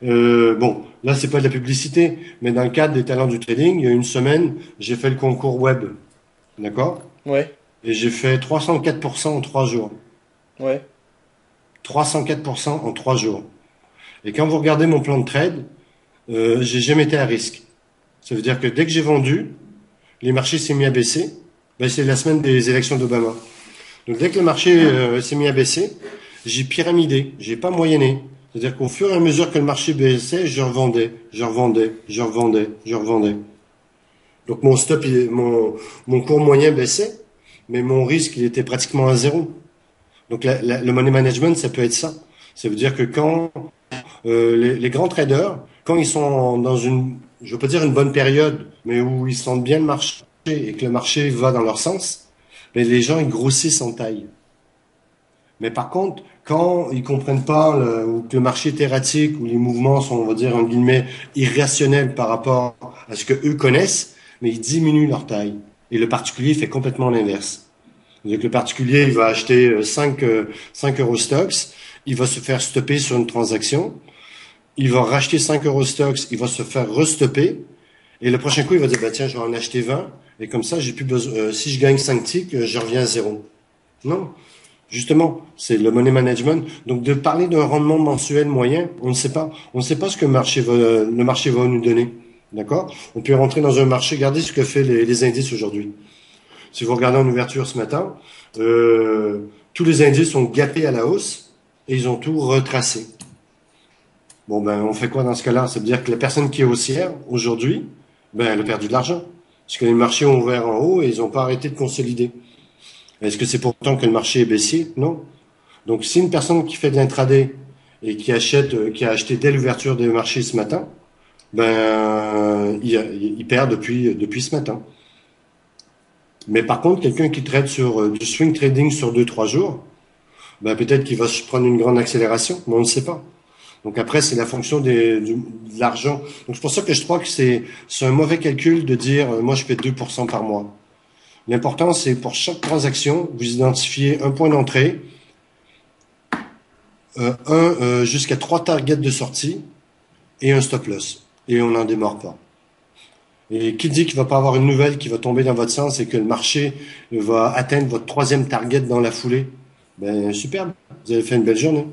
Speaker 2: Bon, là, c'est pas de la publicité, mais dans le cadre des talents du trading, il y a une semaine, j'ai fait le concours web. D'accord?
Speaker 1: Ouais,
Speaker 2: Et j'ai fait 304% en 3 jours.
Speaker 1: ouais.
Speaker 2: 304% en 3 jours. Et quand vous regardez mon plan de trade, j'ai jamais été à risque. Ça veut dire que dès que j'ai vendu, les marchés s'est mis à baisser. Ben, c'est la semaine des élections d'Obama. Donc dès que le marché s'est mis à baisser, j'ai pyramidé, j'ai pas moyenné. C'est-à-dire qu'au fur et à mesure que le marché baissait, je revendais, je revendais, je revendais, je revendais. Donc mon stop, mon cours moyen baissait, mais mon risque, il était pratiquement à zéro. Donc le money management, ça peut être ça. Ça veut dire que quand les grands traders, quand ils sont dans une, je veux pas dire une bonne période, mais où ils sentent bien le marché et que le marché va dans leur sens, mais les gens ils grossissent en taille. Mais par contre, quand ils comprennent pas ou que le marché est erratique, ou les mouvements sont, on va dire, en guillemets, irrationnels par rapport à ce que eux connaissent, mais ils diminuent leur taille. Et le particulier fait complètement l'inverse. Donc le particulier, il va acheter 5 euros stocks, il va se faire stopper sur une transaction, il va racheter 5 euros stocks, il va se faire restopper, et le prochain coup, il va dire, bah tiens, je vais en acheter 20, et comme ça, j'ai plus besoin, si je gagne 5 ticks, je reviens à zéro. Non. Justement, c'est le money management. Donc, de parler d'un rendement mensuel moyen, on ne sait pas. On ne sait pas ce que le marché va nous donner. D'accord? On peut rentrer dans un marché, regardez ce que fait les indices aujourd'hui. Si vous regardez en ouverture ce matin, tous les indices ont gapé à la hausse et ils ont tout retracé. Bon, ben, on fait quoi dans ce cas-là? Ça veut dire que la personne qui est haussière, aujourd'hui, ben, elle a perdu de l'argent. Parce que les marchés ont ouvert en haut et ils n'ont pas arrêté de consolider. Est-ce que c'est pourtant que le marché est baissier? Non. Donc, si une personne qui fait de l'intraday et qui a acheté dès l'ouverture des marchés ce matin, ben, il perd depuis ce matin. Mais par contre, quelqu'un qui trade sur du swing trading sur 2, 3 jours, ben, peut-être qu'il va se prendre une grande accélération, mais on ne sait pas. Donc après, c'est la fonction de l'argent. Donc c'est pour ça que je crois que c'est un mauvais calcul de dire, moi je fais 2% par mois. L'important, c'est pour chaque transaction, vous identifiez un point d'entrée, jusqu'à 3 targets de sortie et un stop loss. Et on n'en démarre pas. Et qui dit qu'il va pas avoir une nouvelle qui va tomber dans votre sens et que le marché va atteindre votre troisième target dans la foulée, ben superbe, vous avez fait une belle journée.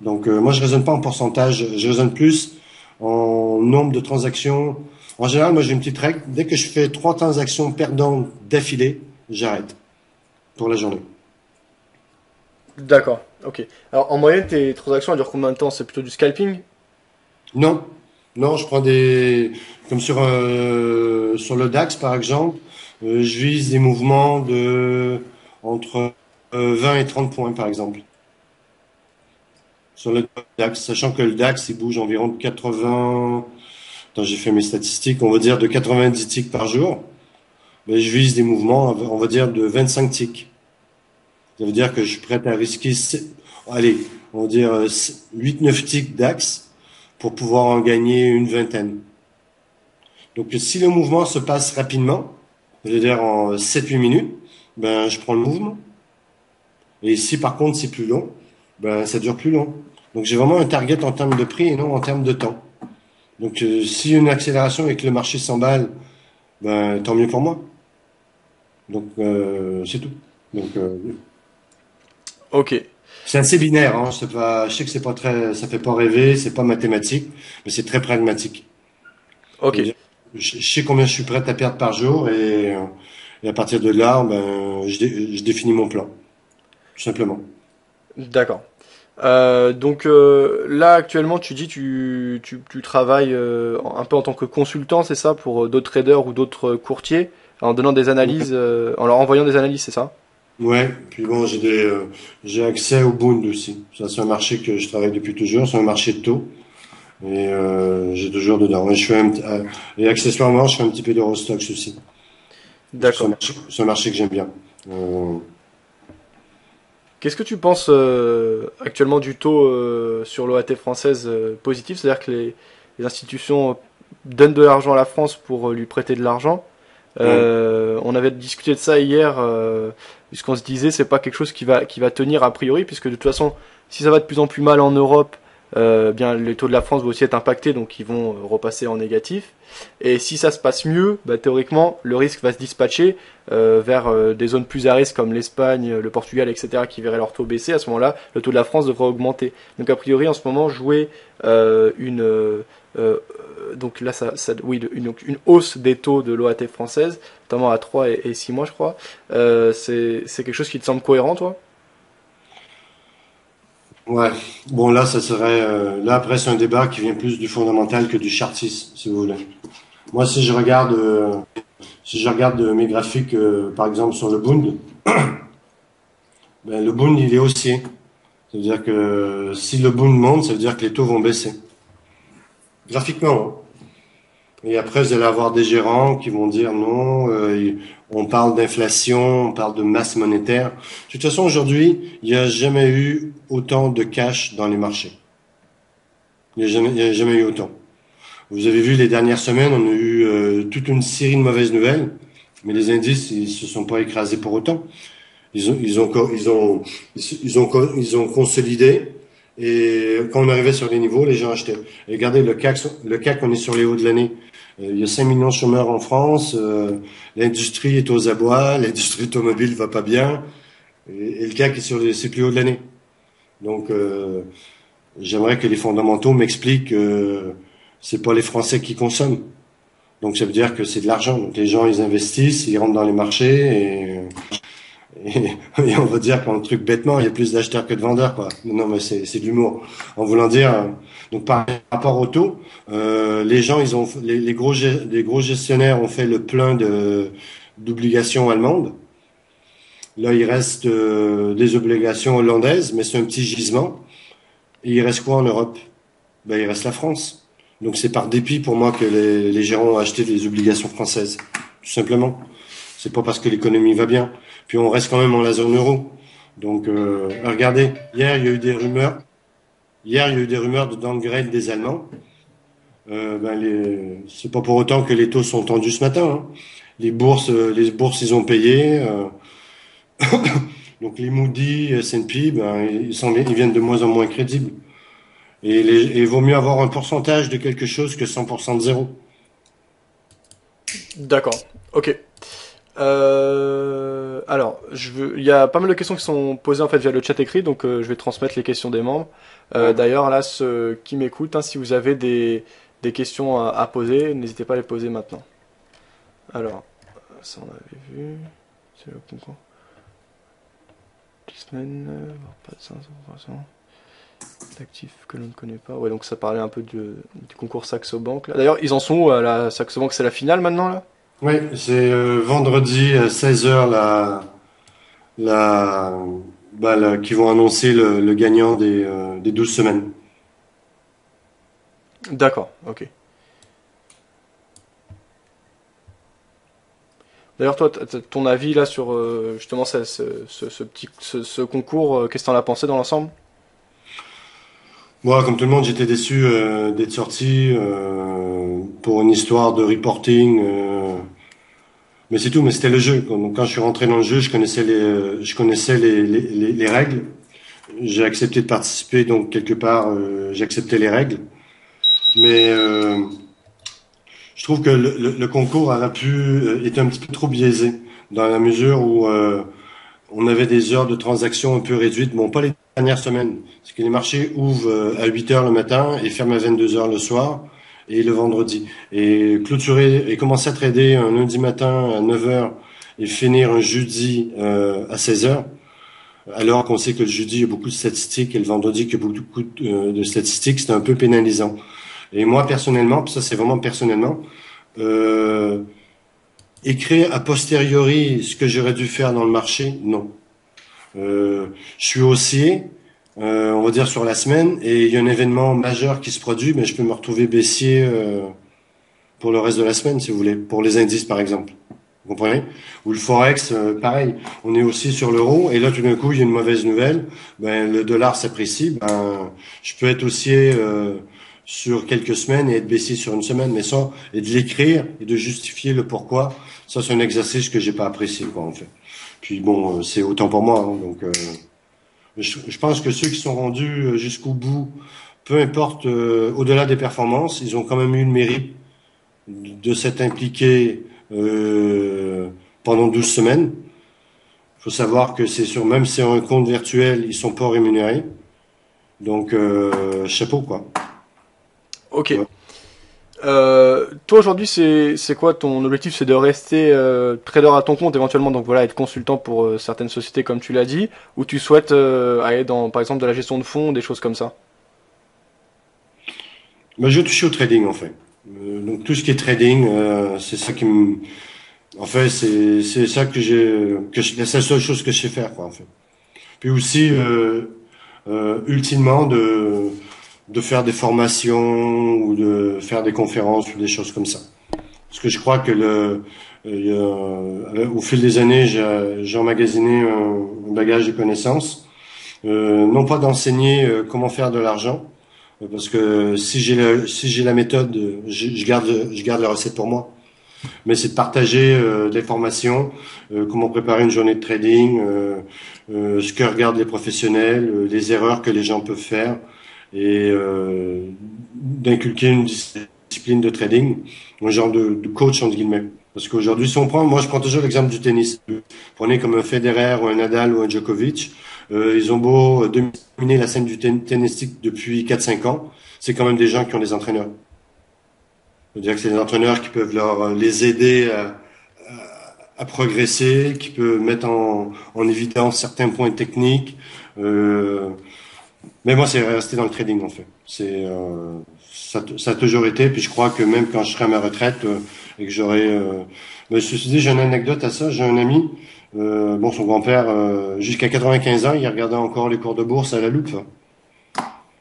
Speaker 2: Donc moi je raisonne pas en pourcentage, je raisonne plus en nombre de transactions. En général, moi j'ai une petite règle, dès que je fais 3 transactions perdantes d'affilée, j'arrête pour la journée.
Speaker 1: D'accord, ok. Alors en moyenne, tes transactions elles durent combien de temps? C'est plutôt du scalping?
Speaker 2: Non, non, je prends comme sur le DAX par exemple, je vise des mouvements de entre 20 et 30 points par exemple. Sur le DAX, sachant que le DAX il bouge environ de 80, attends, j'ai fait mes statistiques, on va dire de 90 ticks par jour. Mais je vise des mouvements, on va dire de 25 ticks. Ça veut dire que je suis prêt à risquer, allez, on va dire 8-9 ticks DAX pour pouvoir en gagner une vingtaine. Donc si le mouvement se passe rapidement, je veux dire en 7-8 minutes, ben je prends le mouvement. Et si par contre c'est plus long, ben ça dure plus long. Donc j'ai vraiment un target en termes de prix et non en termes de temps. Donc si une accélération et que le marché s'emballe, ben tant mieux pour moi. Donc c'est tout. Donc
Speaker 1: Ok,
Speaker 2: c'est assez binaire, hein. C'est pas, je sais que c'est pas très, ça fait pas rêver, c'est pas mathématique, mais c'est très pragmatique.
Speaker 1: ok,
Speaker 2: C'est-à-dire, je sais combien je suis prêt à perdre par jour et à partir de là, ben je définis mon plan, tout simplement.
Speaker 1: d'accord. Donc là actuellement tu travailles un peu en tant que consultant, c'est ça, pour d'autres traders ou d'autres courtiers, en donnant des analyses, en leur envoyant des analyses, c'est ça?
Speaker 2: Ouais, puis bon, j'ai accès au Bund aussi. Ça, c'est un marché que je travaille depuis toujours. C'est un marché de taux. Et j'ai toujours dedans. Et, et accessoirement, je fais un petit peu d'Eurostox aussi. Parce que
Speaker 1: D'accord.
Speaker 2: c'est un marché que j'aime bien. Euh,
Speaker 1: Qu'est-ce que tu penses actuellement du taux sur l'OAT française positif? C'est-à-dire que les institutions donnent de l'argent à la France pour lui prêter de l'argent.
Speaker 2: ouais.
Speaker 1: On avait discuté de ça hier, puisqu'on se disait c'est pas quelque chose qui va tenir a priori, puisque de toute façon, si ça va de plus en plus mal en Europe, bien les taux de la France vont aussi être impactés, donc ils vont repasser en négatif. Et si ça se passe mieux, bah, théoriquement, le risque va se dispatcher vers des zones plus à risque comme l'Espagne, le Portugal, etc., qui verraient leur taux baisser. À ce moment-là, le taux de la France devrait augmenter. Donc a priori, en ce moment, jouer une donc là, oui, une hausse des taux de l'OAT française, notamment à 3 et 6 mois, je crois. C'est quelque chose qui te semble cohérent, toi?
Speaker 2: Ouais. Bon, là, ça serait, là, après, c'est un débat qui vient plus du fondamental que du chartiste, si vous voulez. Moi, si je regarde mes graphiques, par exemple, sur le Bund, ben, le Bund, il est haussier. C'est-à-dire que si le Bund monte, ça veut dire que les taux vont baisser. Graphiquement, hein. Et après, vous allez avoir des gérants qui vont dire non, on parle d'inflation, on parle de masse monétaire. De toute façon, aujourd'hui, il n'y a jamais eu autant de cash dans les marchés. Il y a jamais eu autant. Vous avez vu les dernières semaines, on a eu toute une série de mauvaises nouvelles, mais les indices, ils se sont pas écrasés pour autant. Ils ont consolidé. Et quand on arrivait sur les niveaux, les gens achetaient. Et regardez le CAC, on est sur les hauts de l'année. Il y a 5 millions de chômeurs en France. L'industrie est aux abois. L'industrie automobile va pas bien. Et le CAC est sur ses plus hauts de l'année. Donc, j'aimerais que les fondamentaux m'expliquent que c'est pas les Français qui consomment. Donc, ça veut dire que c'est de l'argent. Donc, les gens, ils investissent, ils rentrent dans les marchés et, et on va dire qu'un truc bêtement, il y a plus d'acheteurs que de vendeurs, quoi. Non, mais c'est de l'humour. En voulant dire, donc par rapport au taux, les gens, les gros gestionnaires ont fait le plein d'obligations allemandes. Là, il reste des obligations hollandaises, mais c'est un petit gisement. Et il reste quoi en Europe? Ben, il reste la France. Donc c'est par dépit pour moi que les gérants ont acheté des obligations françaises, tout simplement. C'est pas parce que l'économie va bien. Puis on reste quand même en la zone euro. Donc regardez, hier il y a eu des rumeurs. Hier il y a eu des rumeurs de downgrade des Allemands. C'est pas pour autant que les taux sont tendus ce matin, hein. Les bourses ils ont payé. Donc les Moody, S&P, ben ils viennent de moins en moins crédibles. Et il vaut mieux avoir un pourcentage de quelque chose que 100% de zéro.
Speaker 1: D'accord. Ok. Alors, il y a pas mal de questions qui sont posées en fait via le chat écrit, donc je vais transmettre les questions des membres.
Speaker 2: Ouais.
Speaker 1: D'ailleurs, là, ceux qui m'écoutent, hein, si vous avez des questions à poser, n'hésitez pas à les poser maintenant. Alors, ça on avait vu. C'est le concours. 10 semaines, voire pas de 500% d'actifs que l'on ne connaît pas. Ouais, donc ça parlait un peu du concours Saxo Bank. Là. D'ailleurs, ils en sont où à la Saxo Bank? C'est la finale maintenant là?
Speaker 2: Oui, c'est vendredi 16 heures la, qui vont annoncer le gagnant des 12 semaines.
Speaker 1: D'accord, ok. D'ailleurs, toi, ton avis là sur justement ce concours, qu'est-ce que t'en as pensé dans l'ensemble?
Speaker 2: Moi, comme tout le monde, j'étais déçu d'être sorti pour une histoire de reporting. Mais c'est tout, mais c'était le jeu. Donc quand je suis rentré dans le jeu, je connaissais les règles. J'ai accepté de participer, donc quelque part, j'acceptais les règles. Mais je trouve que le concours aurait pu être un petit peu trop biaisé dans la mesure où on avait des heures de transaction un peu réduites. Bon, pas les dernières semaines, parce que les marchés ouvrent à 8 heures le matin et ferment à 22 heures le soir et le vendredi. Et clôturer et commencer à trader un lundi matin à 9 heures et finir un jeudi à 16 heures, alors qu'on sait que le jeudi il y a beaucoup de statistiques et le vendredi qu'il y a beaucoup de statistiques, c'est un peu pénalisant. Et moi personnellement, puis ça c'est vraiment personnellement, euh, écrire a posteriori ce que j'aurais dû faire dans le marché, non. Je suis haussier, on va dire sur la semaine, et il y a un événement majeur qui se produit, mais je peux me retrouver baissier pour le reste de la semaine, si vous voulez, pour les indices par exemple. Vous comprenez? Ou le forex, pareil. On est aussi sur l'euro, et là tout d'un coup il y a une mauvaise nouvelle. Ben le dollar s'apprécie. Ben je peux être haussier sur quelques semaines et être baissier sur une semaine, mais ça et de l'écrire et de justifier le pourquoi, ça c'est un exercice que j'ai pas apprécié quoi en fait. Puis bon, c'est autant pour moi. Hein, donc je pense que ceux qui sont rendus jusqu'au bout, peu importe au-delà des performances, ils ont quand même eu le mérite de s'être impliqués pendant 12 semaines. Il faut savoir que c'est sur même si c'est un compte virtuel, ils sont pas rémunérés. Donc chapeau quoi.
Speaker 1: Ok.
Speaker 2: Ouais.
Speaker 1: Toi aujourd'hui, c'est quoi ton objectif? C'est de rester trader à ton compte, éventuellement, donc voilà, être consultant pour certaines sociétés comme tu l'as dit, ou tu souhaites aller dans, par exemple, de la gestion de fonds, des choses comme ça?
Speaker 2: Ben, je touche au trading en fait. Donc tout ce qui est trading, c'est ça qui me, en fait, c'est ça la seule chose que je sais faire quoi en fait. Puis aussi ultimement de faire des formations ou de faire des conférences ou des choses comme ça. Parce que je crois que au fil des années, j'ai emmagasiné un bagage de connaissances, non pas d'enseigner comment faire de l'argent, parce que si j'ai la méthode, je garde la recette pour moi. Mais c'est de partager des formations, comment préparer une journée de trading, ce que regardent les professionnels, les erreurs que les gens peuvent faire, et d'inculquer une discipline de trading, un genre de coach entre guillemets. Parce qu'aujourd'hui, si on prend, moi je prends toujours l'exemple du tennis. Prenez comme un Federer ou un Nadal ou un Djokovic, ils ont beau dominer la scène du tennistique depuis 4-5 ans, c'est quand même des gens qui ont des entraîneurs. C'est-à-dire que c'est des entraîneurs qui peuvent les aider à progresser, qui peuvent mettre en évidence certains points techniques. Euh, mais moi, c'est resté dans le trading en fait. Ça a toujours été. Puis je crois que même quand je serai à ma retraite et que j'aurai, mais ceci dit, j'ai une anecdote à ça. J'ai un ami, bon, son grand-père, jusqu'à 95 ans, il regardait encore les cours de bourse à la loupe.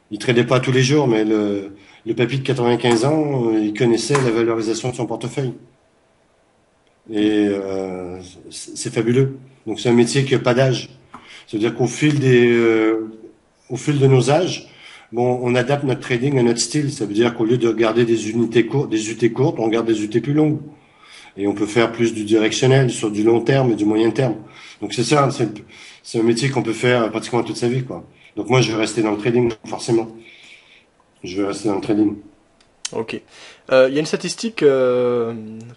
Speaker 2: Il tradait pas tous les jours, mais le papy de 95 ans, il connaissait la valorisation de son portefeuille. Et c'est fabuleux. Donc c'est un métier qui n'a pas d'âge. C'est-à-dire au fil de nos âges, bon, on adapte notre trading à notre style. Ça veut dire qu'au lieu de regarder des unités courtes, des UT courtes, on regarde des UT plus longues. Et on peut faire plus du directionnel sur du long terme et du moyen terme. Donc c'est ça, c'est un métier qu'on peut faire pratiquement toute sa vie, quoi. Donc moi, je vais rester dans le trading, forcément. Je vais rester dans le trading.
Speaker 1: Ok. Il y a une statistique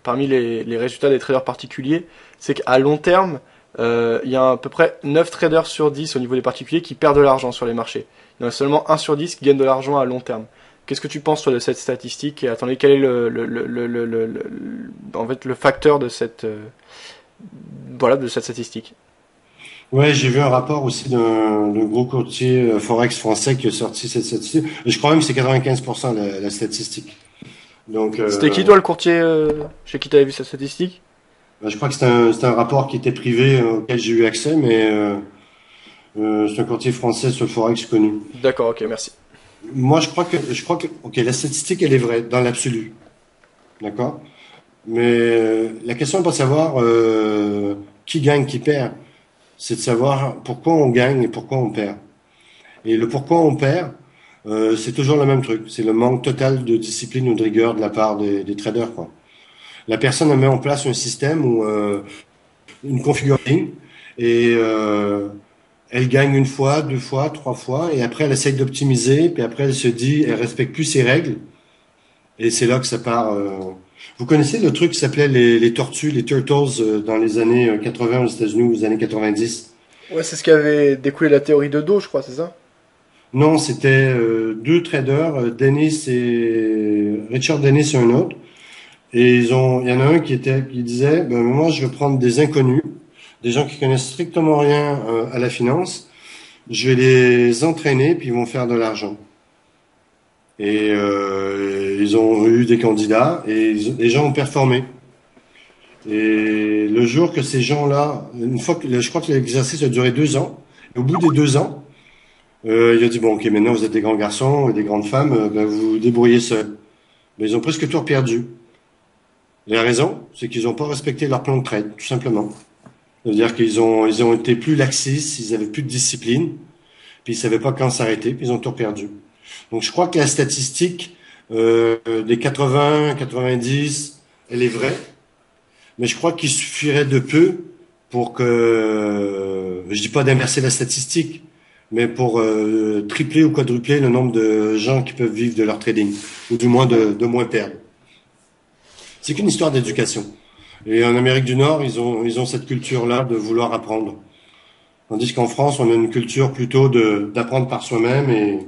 Speaker 1: parmi les résultats des traders particuliers, c'est qu'à long terme, il y a à peu près 9 traders sur 10 au niveau des particuliers qui perdent de l'argent sur les marchés. Il y en a seulement 1 sur 10 qui gagne de l'argent à long terme. Qu'est-ce que tu penses toi de cette statistique? Et attendez, quel est en fait, le facteur de cette, voilà, de cette statistique?
Speaker 2: Ouais, j'ai vu un rapport aussi d'un gros courtier Forex français qui a sorti cette statistique. Et je crois même que c'est 95% la statistique. Donc,
Speaker 1: C'était qui toi le courtier chez qui t'avais vu cette statistique?
Speaker 2: je crois que c'est un rapport qui était privé auquel j'ai eu accès, mais c'est un courtier français sur le Forex connu.
Speaker 1: D'accord, ok, merci.
Speaker 2: Moi, je crois que, ok, la statistique, elle est vraie dans l'absolu, d'accord? Mais la question n'est pas de savoir qui gagne, qui perd. C'est de savoir pourquoi on gagne et pourquoi on perd. Et le pourquoi on perd, c'est toujours le même truc. C'est le manque total de discipline ou de rigueur de la part des traders, quoi. La personne elle met en place un système où une configuration et elle gagne une fois, deux fois, trois fois, et après elle essaye d'optimiser, puis après elle se dit, elle respecte plus ses règles, et c'est là que ça part. Vous connaissez le truc qui s'appelait les tortues, les turtles, dans les années 80 aux États-Unis ou aux années 90?
Speaker 1: Ouais, c'est ce qui avait découlé la théorie de dos, je crois, c'est ça?
Speaker 2: Non, c'était deux traders, Dennis et Richard Dennis et un autre, et il y en a un qui disait, ben moi je vais prendre des inconnus, des gens qui connaissent strictement rien à la finance. Je vais les entraîner, puis ils vont faire de l'argent. Et ils ont eu des candidats et les gens ont performé. Et le jour que ces gens-là, une fois que je crois que l'exercice a duré 2 ans, et au bout des 2 ans, il a dit bon, ok, maintenant vous êtes des grands garçons et des grandes femmes, ben, vous vous débrouillez seuls. Mais ils ont presque tout perdu. Et la raison, c'est qu'ils n'ont pas respecté leur plan de trade, tout simplement. C'est-à-dire ils ont été plus laxistes, ils avaient plus de discipline, puis ils savaient pas quand s'arrêter, puis ils ont tout perdu. Donc je crois que la statistique des 80, 90, elle est vraie, mais je crois qu'il suffirait de peu pour que, je dis pas d'inverser la statistique, mais pour tripler ou quadrupler le nombre de gens qui peuvent vivre de leur trading, ou du moins de moins perdre. C'est qu'une histoire d'éducation. Et en Amérique du Nord, ils ont cette culture-là de vouloir apprendre. Tandis qu'en France, on a une culture plutôt d'apprendre par soi-même. Et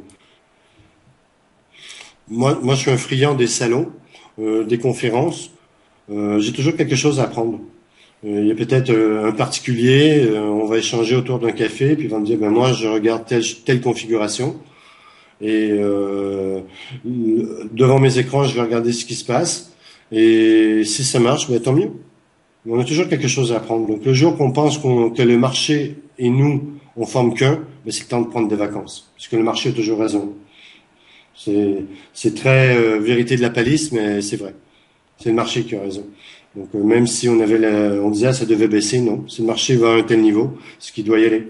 Speaker 2: moi, je suis un friand des salons, des conférences. J'ai toujours quelque chose à apprendre. Il y a peut-être un particulier, on va échanger autour d'un café, puis il va me dire, ben moi, je regarde telle configuration. Et devant mes écrans, je vais regarder ce qui se passe. Et si ça marche, ben, tant mieux. On a toujours quelque chose à apprendre. Donc le jour qu'on pense que le marché et nous, on forme qu'un, ben, c'est le temps de prendre des vacances. Parce que le marché a toujours raison. C'est très vérité de la palisse, mais c'est vrai. C'est le marché qui a raison. Donc même si on disait ça devait baisser, non. Si le marché va à un tel niveau, c'est ce qui doit y aller.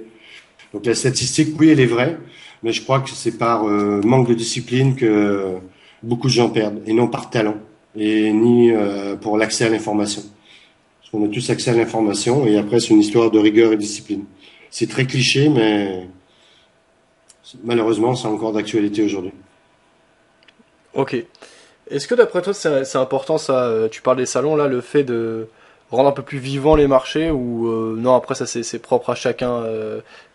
Speaker 2: Donc la statistique, oui, elle est vraie, mais je crois que c'est par manque de discipline que beaucoup de gens perdent, et non par talent, et ni pour l'accès à l'information. Parce qu'on a tous accès à l'information, et après c'est une histoire de rigueur et de discipline. C'est très cliché, mais malheureusement c'est encore d'actualité aujourd'hui.
Speaker 1: Ok. Est-ce que d'après toi c'est important ça, tu parles des salons là, le fait de rendre un peu plus vivant les marchés ou non après ça c'est propre à chacun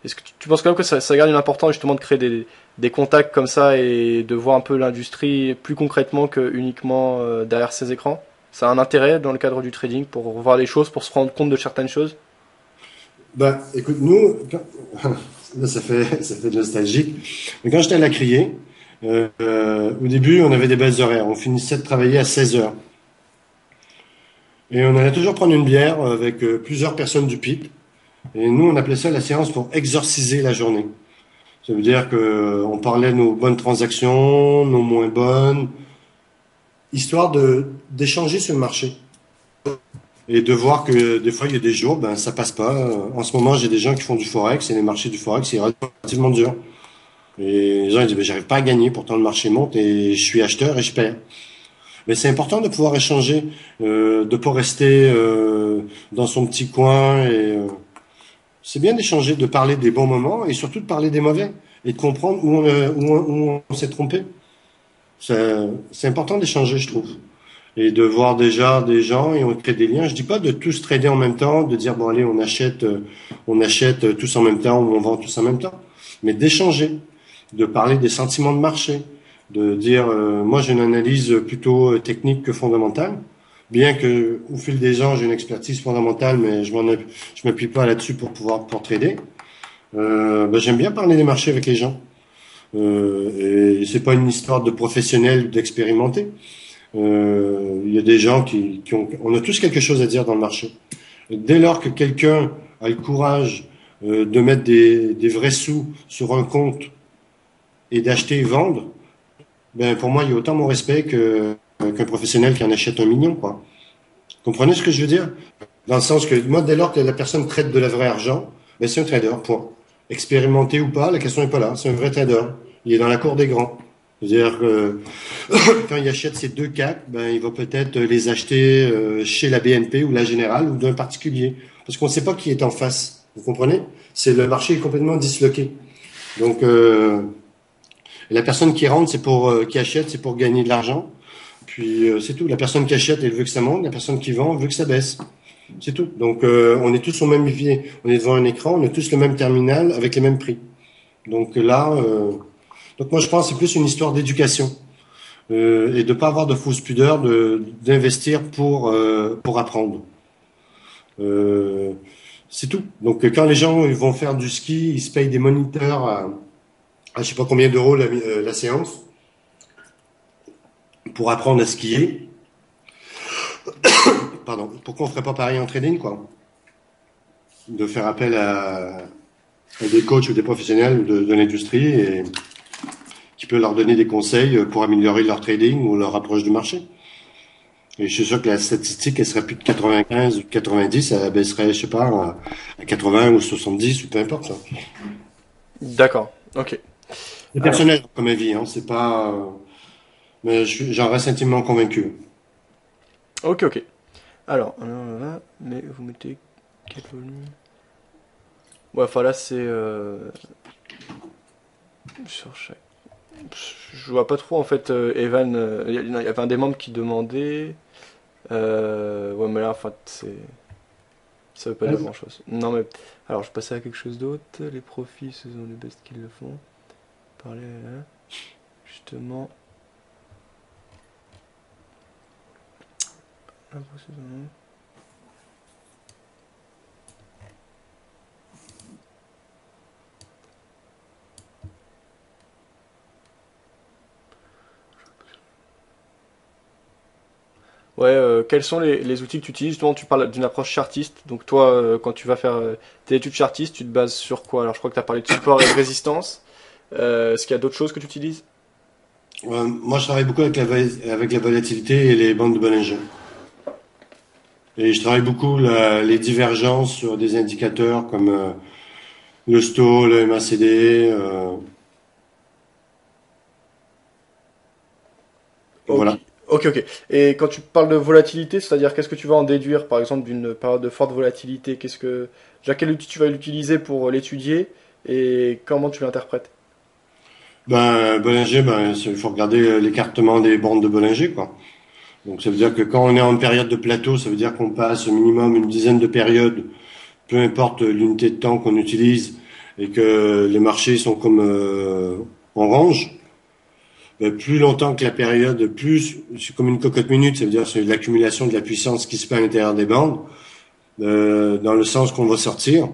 Speaker 1: est-ce que tu penses quand même que ça garde une importance justement de créer des contacts comme ça et de voir un peu l'industrie plus concrètement que uniquement derrière ses écrans? Ça a un intérêt dans le cadre du trading pour voir les choses, pour se rendre compte de certaines choses?
Speaker 2: Ben, écoute, nous, là, ça fait nostalgique. Mais quand j'étais à la criée, au début, on avait des belles horaires. On finissait de travailler à 16 heures. Et on allait toujours prendre une bière avec plusieurs personnes du PIT. Et nous, on appelait ça la séance pour exorciser la journée. Ça veut dire que on parlait de nos bonnes transactions, nos moins bonnes, histoire d'échanger sur le marché. Et de voir que des fois, il y a des jours, ben, ça passe pas. En ce moment, j'ai des gens qui font du forex et les marchés du forex, c'est relativement dur. Et les gens ils disent, ben, j'arrive pas à gagner, pourtant le marché monte et je suis acheteur et je perds. Mais c'est important de pouvoir échanger, de pas rester dans son petit coin. Et c'est bien d'échanger, de parler des bons moments et surtout de parler des mauvais et de comprendre où on s'est trompé. C'est important d'échanger, je trouve. Et de voir déjà des gens et on crée des liens. Je dis pas de tous trader en même temps, de dire bon allez on achète tous en même temps ou on vend tous en même temps, mais d'échanger, de parler des sentiments de marché, de dire moi j'ai une analyse plutôt technique que fondamentale, bien que au fil des ans j'ai une expertise fondamentale, mais je m'appuie pas là-dessus pour trader. Ben, j'aime bien parler des marchés avec les gens. Et c'est pas une histoire de professionnel ou d'expérimenté. Il y a des gens on a tous quelque chose à dire dans le marché. Et dès lors que quelqu'un a le courage de mettre des vrais sous sur un compte et d'acheter et vendre, ben pour moi il y a autant mon respect qu'un professionnel qui en achète 1 million, quoi. Comprenez ce que je veux dire? Dans le sens que moi dès lors que la personne traite de la vraie argent, ben c'est un trader, point. Expérimenté ou pas, la question n'est pas là. C'est un vrai trader. Il est dans la cour des grands. C'est-à-dire que Quand il achète ces deux CAC, ben, il va peut-être les acheter chez la BNP ou la Générale ou d'un particulier. Parce qu'on ne sait pas qui est en face. Vous comprenez? C'est le marché est complètement disloqué. Donc la personne qui rentre, c'est pour qui achète, c'est pour gagner de l'argent. Puis c'est tout. La personne qui achète, elle veut que ça monte. La personne qui vend, elle veut que ça baisse. C'est tout. Donc on est tous au même pied. On est devant un écran, on a tous le même terminal avec les mêmes prix. Donc là, donc moi je pense que c'est plus une histoire d'éducation. Et de pas avoir de fausse pudeur, d'investir pour apprendre. Euh, c'est tout. Donc quand les gens ils vont faire du ski, ils se payent des moniteurs à je sais pas combien d'euros la séance pour apprendre à skier. Pardon. Pourquoi on ferait pas pareil en trading, quoi? De faire appel à des coachs ou des professionnels de l'industrie et qui peut leur donner des conseils pour améliorer leur trading ou leur approche du marché. Et je suis sûr que la statistique, elle serait plus de 95 ou 90, elle baisserait, je sais pas, à 80 ou 70 ou peu importe. Ça.
Speaker 1: D'accord. Ok.
Speaker 2: C'est
Speaker 1: Alors,
Speaker 2: personnel comme avis, hein, c'est pas. Mais j'en reste intimement convaincu.
Speaker 1: ok. Alors, là, mais vous mettez quel volume? Ouais, enfin là c'est sur chaque. Je vois pas trop en fait. Evan, il y avait un des membres qui demandait. Ouais, mais là, enfin, ça veut pas dire grand chose. Non, mais alors je passais à quelque chose d'autre. Les profits, ce sont les bestes qui le font. Parler justement. Ouais, quels sont les outils que tu utilises? Justement, tu parles d'une approche chartiste. Donc toi, quand tu vas faire tes études chartistes, tu te bases sur quoi? Alors je crois que tu as parlé de support et de résistance. Est-ce qu'il y a d'autres choses que tu utilises?
Speaker 2: Moi, je travaille beaucoup avec la volatilité et les bandes de Bollinger. Et je travaille beaucoup les divergences sur des indicateurs comme le STO, le MACD.
Speaker 1: Ok,
Speaker 2: Voilà.
Speaker 1: ok. Et quand tu parles de volatilité, c'est-à-dire qu'est-ce que tu vas en déduire, par exemple, d'une période de forte volatilité? Déjà, quel outil tu vas l'utiliser pour l'étudier et comment tu l'interprètes?
Speaker 2: Ben, Bollinger, ben, il faut regarder l'écartement des bandes de Bollinger, quoi. Donc ça veut dire que quand on est en période de plateau, ça veut dire qu'on passe au minimum une dizaine de périodes, peu importe l'unité de temps qu'on utilise, et que les marchés sont comme en range. Ben, plus longtemps que la période, plus c'est comme une cocotte minute, ça veut dire c'est l'accumulation de la puissance qui se fait à l'intérieur des bandes, dans le sens qu'on va sortir.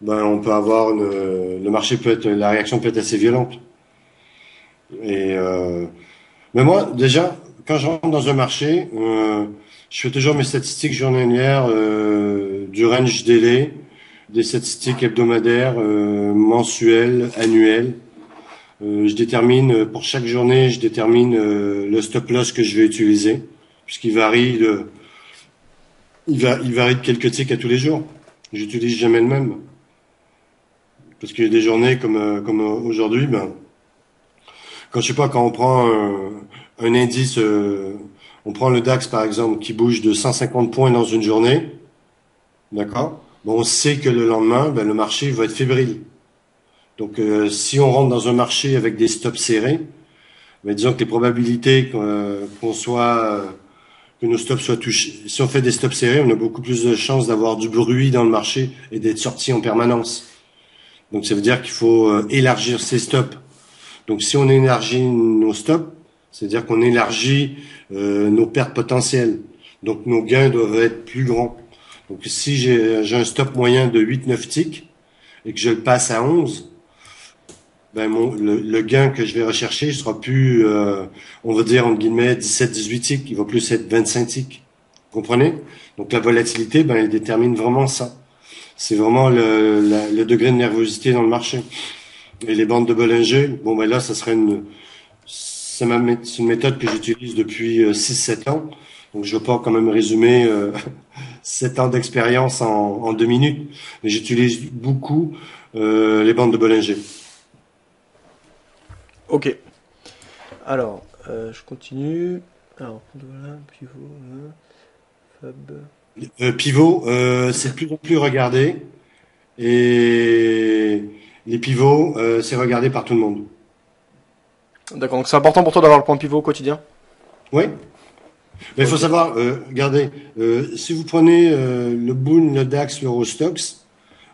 Speaker 2: Ben on peut avoir le marché peut être, la réaction peut être assez violente. Et mais moi, déjà, quand je rentre dans un marché, je fais toujours mes statistiques journalières du range délai, des statistiques hebdomadaires, mensuelles, annuelles. Je détermine pour chaque journée, je détermine le stop loss que je vais utiliser, puisqu'il varie il varie de quelques ticks à tous les jours. J'utilise jamais le même, parce qu'il y a des journées comme aujourd'hui, ben quand je sais pas, quand on prend un indice, on prend le DAX par exemple qui bouge de 150 points dans une journée, d'accord? Bon, on sait que le lendemain, ben, le marché va être fébrile. Donc, si on rentre dans un marché avec des stops serrés, ben, disons que les probabilités qu'on soit, que nos stops soient touchés, si on fait des stops serrés, on a beaucoup plus de chances d'avoir du bruit dans le marché et d'être sorti en permanence. Donc, ça veut dire qu'il faut élargir ses stops. Donc si on élargit nos stops, c'est-à-dire qu'on élargit nos pertes potentielles. Donc nos gains doivent être plus grands. Donc si j'ai un stop moyen de 8-9 ticks et que je le passe à 11, ben le gain que je vais rechercher sera plus, on va dire entre guillemets 17-18 ticks, il va plus être 25 ticks. Vous comprenez? Donc la volatilité, ben elle détermine vraiment ça. C'est vraiment le degré de nervosité dans le marché. Et les bandes de Bollinger, bon ben là, ça serait c'est une méthode que j'utilise depuis 6-7 ans. Donc je ne veux pas quand même résumer 7 ans d'expérience en 2 minutes. Mais j'utilise beaucoup les bandes de Bollinger.
Speaker 1: Ok. Alors, Je continue. Alors, voilà, pivot, Fab.
Speaker 2: Pivot, c'est de plus en plus regardé. Et les pivots, c'est regardé par tout le monde.
Speaker 1: D'accord, donc c'est important pour toi d'avoir le point pivot au quotidien?
Speaker 2: Oui, mais il faut
Speaker 1: Ok.
Speaker 2: savoir, regardez, si vous prenez le Boon, le DAX, l'Eurostoxx,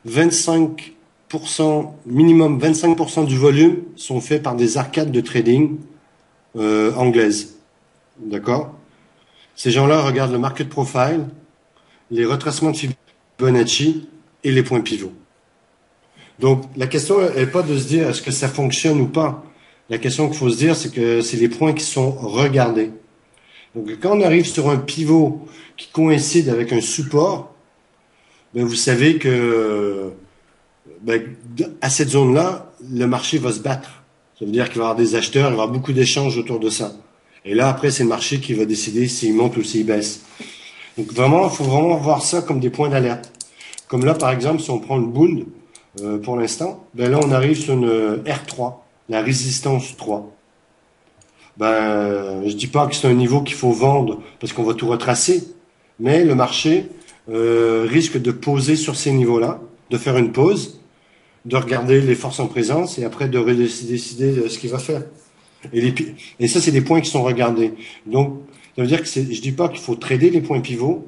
Speaker 2: 25%, minimum 25% du volume sont faits par des arcades de trading anglaises. D'accord? Ces gens-là regardent le market profile, les retracements de Fibonacci et les points pivots. Donc la question n'est pas de se dire est-ce que ça fonctionne ou pas. La question qu'il faut se dire, c'est que c'est les points qui sont regardés. Donc quand on arrive sur un pivot qui coïncide avec un support, ben, vous savez que ben, à cette zone-là, le marché va se battre. Ça veut dire qu'il va y avoir des acheteurs, il va y avoir beaucoup d'échanges autour de ça. Et là, après, c'est le marché qui va décider s'il monte ou s'il baisse. Donc vraiment, il faut vraiment voir ça comme des points d'alerte. Comme là, par exemple, si on prend le Bund pour l'instant, ben là, on arrive sur une R3, la résistance 3. Ben, je dis pas que c'est un niveau qu'il faut vendre parce qu'on va tout retracer, mais le marché risque de poser sur ces niveaux-là, de faire une pause, de regarder les forces en présence et après de décider de ce qu'il va faire. Et ça, c'est des points qui sont regardés. Donc, ça veut dire que je dis pas qu'il faut trader les points pivots,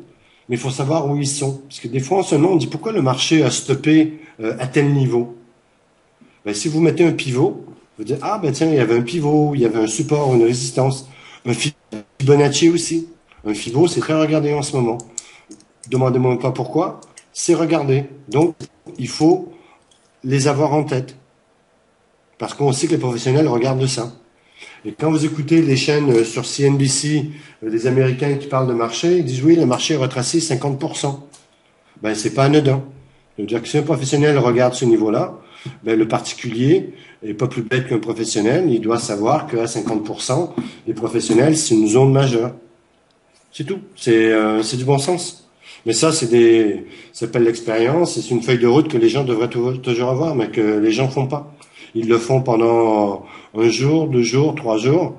Speaker 2: mais il faut savoir où ils sont. Parce que des fois, seulement, on dit pourquoi le marché a stoppé à tel niveau. Ben, si vous mettez un pivot, vous dites, ah ben tiens, il y avait un pivot, il y avait un support, une résistance. Un Fibonacci aussi. Un Fibo, c'est très regardé en ce moment. Demandez-moi pas pourquoi, c'est regardé. Donc, il faut les avoir en tête. Parce qu'on sait que les professionnels regardent ça. Et quand vous écoutez les chaînes sur CNBC, les Américains qui parlent de marché, ils disent oui, le marché est retracé 50%. Ben, c'est pas anodin. C'est-à-dire que si un professionnel regarde ce niveau-là, ben, le particulier est pas plus bête qu'un professionnel. Il doit savoir qu'à 50%, les professionnels, c'est une zone majeure. C'est tout. C'est du bon sens. Mais ça, ça s'appelle l'expérience et c'est une feuille de route que les gens devraient toujours avoir, mais que les gens font pas. Ils le font pendant un jour, 2 jours, 3 jours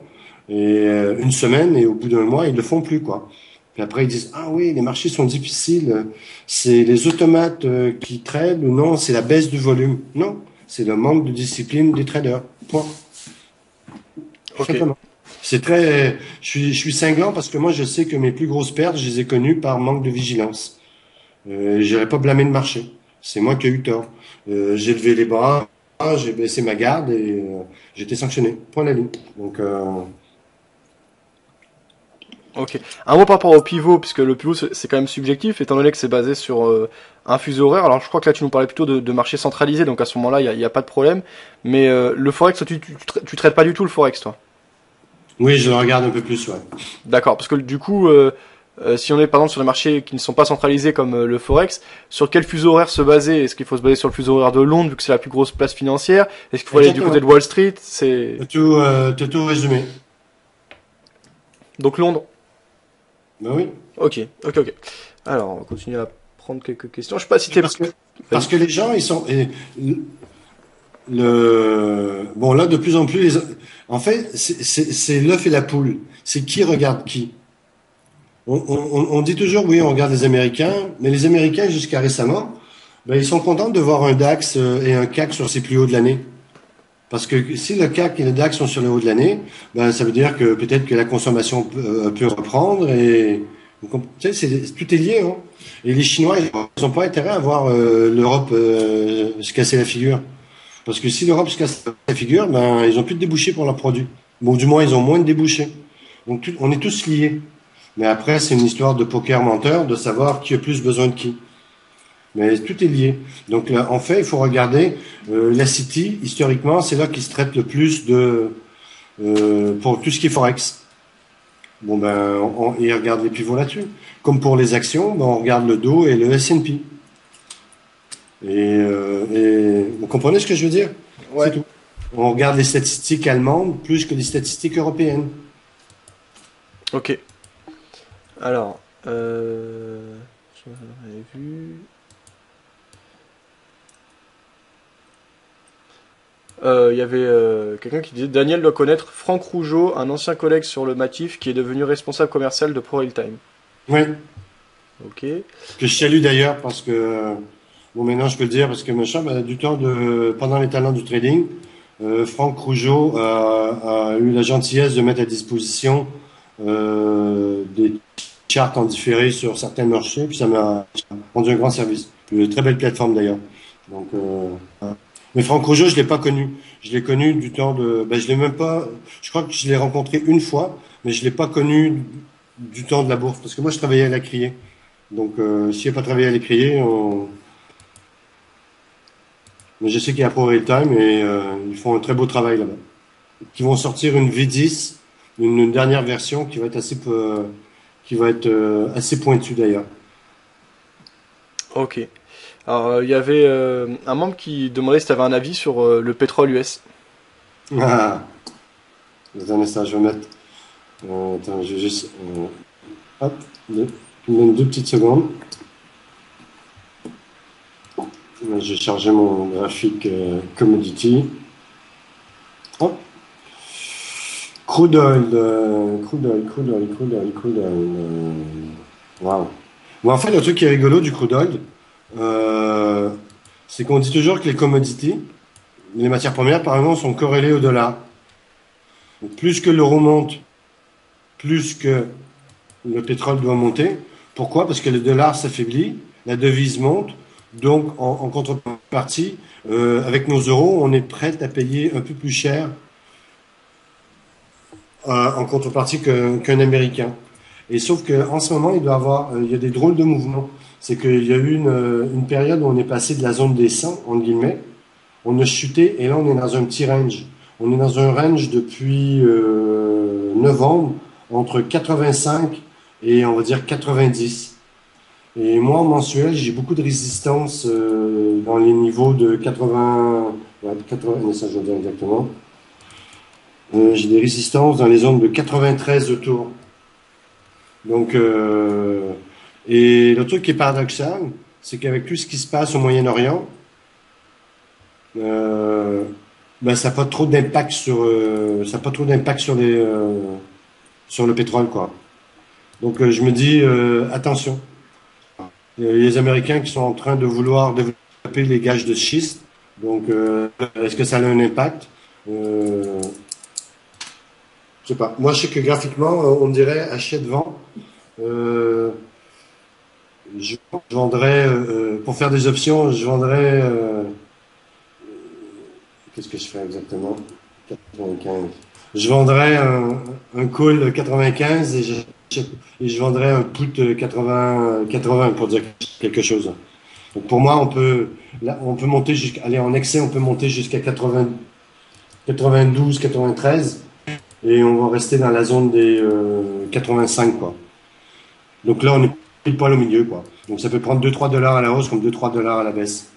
Speaker 2: et une semaine et au bout d'un mois, ils le font plus, quoi. Puis après, ils disent, ah oui, les marchés sont difficiles. C'est les automates qui tradent ou non, c'est la baisse du volume. Non, c'est le manque de discipline des traders. Point. Tout
Speaker 1: Ok.
Speaker 2: simplement. Je suis cinglant parce que moi, je sais que mes plus grosses pertes, je les ai connues par manque de vigilance. J'irai pas blâmer le marché. C'est moi qui ai eu tort. J'ai levé les bras, j'ai baissé ma garde et j'ai été sanctionné. Point à la ligne. Donc,
Speaker 1: Ok. Un mot par rapport au pivot, puisque le pivot c'est quand même subjectif, étant donné que c'est basé sur un fuseau horaire. Alors je crois que là tu nous parlais plutôt de marché centralisé, donc à ce moment-là il y a pas de problème. Mais le forex, toi, tu traites pas du tout le forex, toi.
Speaker 2: oui, je le regarde un peu plus, ouais.
Speaker 1: D'accord, parce que du coup, si on est par exemple sur des marchés qui ne sont pas centralisés comme le forex, sur quel fuseau horaire se baser? Est-ce qu'il faut se baser sur le fuseau horaire de Londres vu que c'est la plus grosse place financière? Est-ce qu'il faut aller du côté
Speaker 2: Exactement.
Speaker 1: de Wall Street? C'est
Speaker 2: T'as tout résumé.
Speaker 1: donc Londres.
Speaker 2: Ben oui.
Speaker 1: Ok, ok, ok. Alors on va continuer à prendre quelques questions. Je sais pas si t'es.
Speaker 2: Parce que
Speaker 1: Vas-y.
Speaker 2: les gens, ils sont, bon, là, de plus en plus, en fait, c'est l'œuf et la poule. C'est qui regarde qui. On dit toujours, oui, on regarde les Américains, mais les Américains, jusqu'à récemment, ben, ils sont contents de voir un DAX et un CAC sur ses plus hauts de l'année. Parce que si le CAC et le DAX sont sur les hauts de l'année, ben, ça veut dire que peut-être que la consommation peut reprendre et tu sais, tout est lié. Hein. Et les Chinois, ils n'ont pas intérêt à voir l'Europe se casser la figure. Parce que si l'Europe se casse la figure, ben, ils ont plus de débouchés pour leurs produits. Bon, du moins, ils ont moins de débouchés. Donc, on est tous liés. Mais après, c'est une histoire de poker menteur, de savoir qui a plus besoin de qui. Mais tout est lié. Donc, là, en fait, il faut regarder la City, historiquement, c'est là qu'il se traite le plus pour tout ce qui est Forex. Bon, ben, ils regardent les pivots là-dessus. Comme pour les actions, ben, on regarde le Dow et le S&P. Et vous comprenez ce que je veux dire? C'est
Speaker 1: Ouais.
Speaker 2: tout. On regarde les statistiques allemandes plus que les statistiques européennes.
Speaker 1: Ok. Alors, j'avais vu. Il y avait quelqu'un qui disait Daniel doit connaître Franck Rougeot, un ancien collègue sur le Matif qui est devenu responsable commercial de ProRealTime.
Speaker 2: Oui,
Speaker 1: Ok.
Speaker 2: que je salue d'ailleurs parce que, bon maintenant je peux le dire parce que machin, bah, du temps pendant les talents du trading, Franck Rougeot a eu la gentillesse de mettre à disposition des charts en différé sur certains marchés, puis ça m'a rendu un grand service. Une très belle plateforme d'ailleurs. Donc, mais Franck Rougeot, je l'ai pas connu. Je l'ai connu du temps de, ben, je l'ai même pas, je crois que je l'ai rencontré une fois, mais je l'ai pas connu du temps de la bourse, parce que moi je travaillais à la criée. Donc, si j'ai pas travaillé à l'écrier, mais je sais qu'il y a ProRealTime et ils font un très beau travail là-bas. Qui vont sortir une V10, une dernière version qui va être assez pointue d'ailleurs.
Speaker 1: Ok. Alors, il y avait un membre qui demandait si tu avais un avis sur le pétrole US.
Speaker 2: Ah, dans un instant, je vais mettre. Attends, je vais juste. Hop, tu me donnes 2 petites secondes. Je vais charger mon graphique commodity. Hop. Crude oil. Wow. Bon, en fait, le truc qui est rigolo du crude oil, euh, c'est qu'on dit toujours que les commodities, les matières premières, par exemple, sont corrélées au dollar. Donc, plus que l'euro monte, plus que le pétrole doit monter. Pourquoi? Parce que le dollar s'affaiblit, la devise monte, donc en contrepartie, avec nos euros, on est prêt à payer un peu plus cher en contrepartie qu'un Américain. Et sauf qu'en ce moment, il y a des drôles de mouvements. C'est qu'il y a eu une période où on est passé de la zone des 100, entre guillemets, on a chuté et là on est dans un petit range. On est dans un range depuis novembre entre 85 et on va dire 90. Et moi en mensuel, j'ai beaucoup de résistance dans les niveaux de 80, ouais, 80, ça je veux dire exactement. J'ai des résistances dans les zones de 93 autour. Donc, et le truc qui est paradoxal, c'est qu'avec tout ce qui se passe au Moyen-Orient, euh, ben, ça n'a pas trop d'impact ça a pas trop d'impact sur le pétrole, quoi. Donc, je me dis, attention. Il y a les Américains qui sont en train de vouloir développer les gages de schiste. Donc, est-ce que ça a un impact? Je sais pas. Moi, je sais que graphiquement, on dirait achète-vent. Euh, je vendrais, pour faire des options, je vendrais, qu'est-ce que je fais exactement? 95. Je vendrais un call 95 et je vendrais un put 80 pour dire quelque chose. Donc pour moi, là, on peut monter jusqu'à, allez, en excès, on peut monter jusqu'à 80, 92, 93 et on va rester dans la zone des 85, quoi. Donc là, on est pile poil au milieu, quoi. Donc ça peut prendre 2-3 $ à la hausse comme 2-3 $ à la baisse.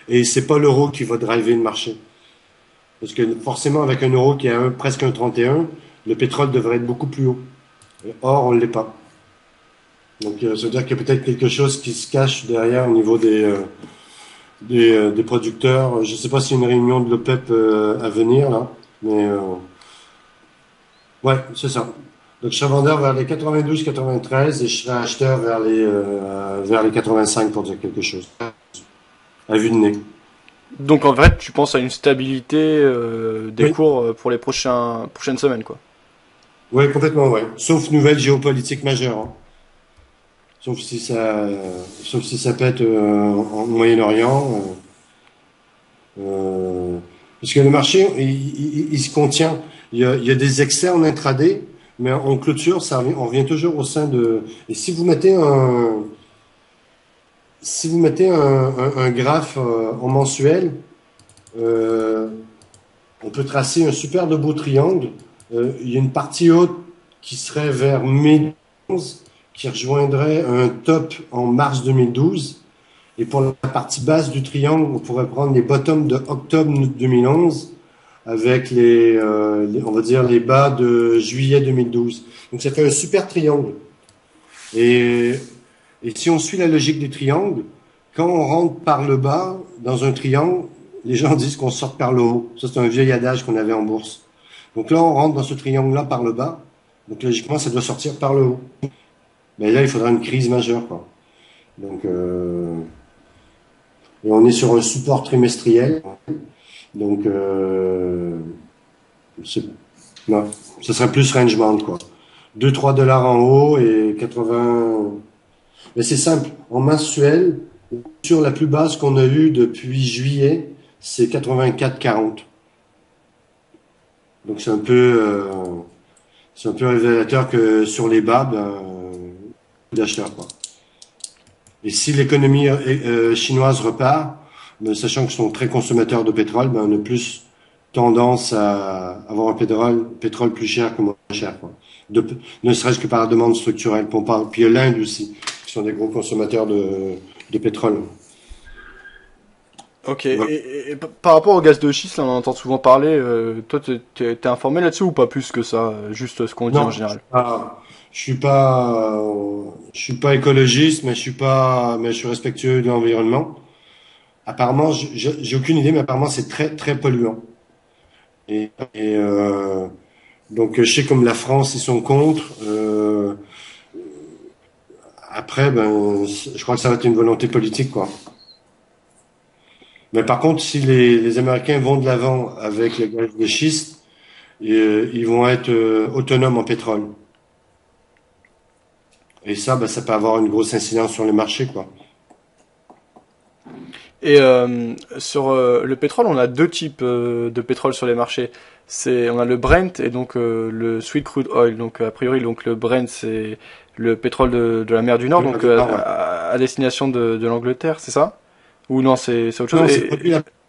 Speaker 2: Et c'est pas l'euro qui va driver le marché. Parce que forcément, avec un euro qui est à presque un 31, le pétrole devrait être beaucoup plus haut. Or, on ne l'est pas. Donc ça veut dire qu'il y a peut-être quelque chose qui se cache derrière au niveau des producteurs. Je ne sais pas s'il y a une réunion de l'OPEP à venir, là. Mais ouais, c'est ça. Donc je serai vendeur vers les 92-93 et je serai acheteur vers les 85 pour dire quelque chose. À vue de nez.
Speaker 1: Donc en fait, tu penses à une stabilité des
Speaker 2: Oui,
Speaker 1: cours pour les prochaines semaines, quoi.
Speaker 2: oui, complètement, ouais. Sauf nouvelle géopolitique majeure, hein. Sauf si ça pète en Moyen-Orient. Parce que le marché, il se contient. Il y a des excès en intraday, mais en clôture, on revient toujours au sein de. Et si vous mettez un graphe en mensuel, euh, on peut tracer un super de beau triangle. Il y a une partie haute qui serait vers mai 2011, qui rejoindrait un top en mars 2012. Et pour la partie basse du triangle, on pourrait prendre les bottoms de octobre 2011 avec on va dire les bas de juillet 2012. Donc ça fait un super triangle. Et, et si on suit la logique du triangle, quand on rentre par le bas dans un triangle, les gens disent qu'on sort par le haut. Ça, c'est un vieil adage qu'on avait en bourse. Donc là, on rentre dans ce triangle-là par le bas. Donc logiquement, ça doit sortir par le haut. Mais là, il faudra une crise majeure, quoi. Donc, et on est sur un support trimestriel. Donc, c'est- non, ce serait plus range bound, quoi. 2-3 $ en haut et 80. Mais c'est simple. En mensuel, sur la plus basse qu'on a eue depuis juillet, c'est 84,40. Donc c'est un peu révélateur que sur les bas, ben, d'acheteurs, quoi. Et si l'économie chinoise repart, ben, sachant qu'ils sont très consommateurs de pétrole, ben, on a plus tendance à avoir un pétrole plus cher que moins cher, quoi. Ne serait-ce que par la demande structurelle. Puis il y a l'Inde aussi, qui sont des gros consommateurs de pétrole.
Speaker 1: Ok,
Speaker 2: Voilà.
Speaker 1: et par rapport au gaz de schiste, là, on en entend souvent parler. Toi, t'es informé là-dessus ou pas plus que ça? Juste ce qu'on dit en
Speaker 2: Non,
Speaker 1: général.
Speaker 2: je suis pas écologiste, mais je suis respectueux de l'environnement. Apparemment, j'ai aucune idée, mais apparemment c'est très très polluant. Et donc je sais comme la France ils sont contre. Après, ben, je crois que ça va être une volonté politique, quoi. Mais par contre, si les Américains vont de l'avant avec le gaz de schiste, ils vont être autonomes en pétrole. Et ça, ben, ça peut avoir une grosse incidence sur les marchés, quoi.
Speaker 1: Et sur le pétrole, on a deux types de pétrole sur les marchés. On a le Brent et donc le Sweet Crude Oil. Donc a priori, donc le Brent c'est le pétrole de la mer du Nord, donc
Speaker 2: Ah, ouais.
Speaker 1: à destination de l'Angleterre, c'est ça? Ou non, c'est autre chose.
Speaker 2: Non,
Speaker 1: Et
Speaker 2: c'est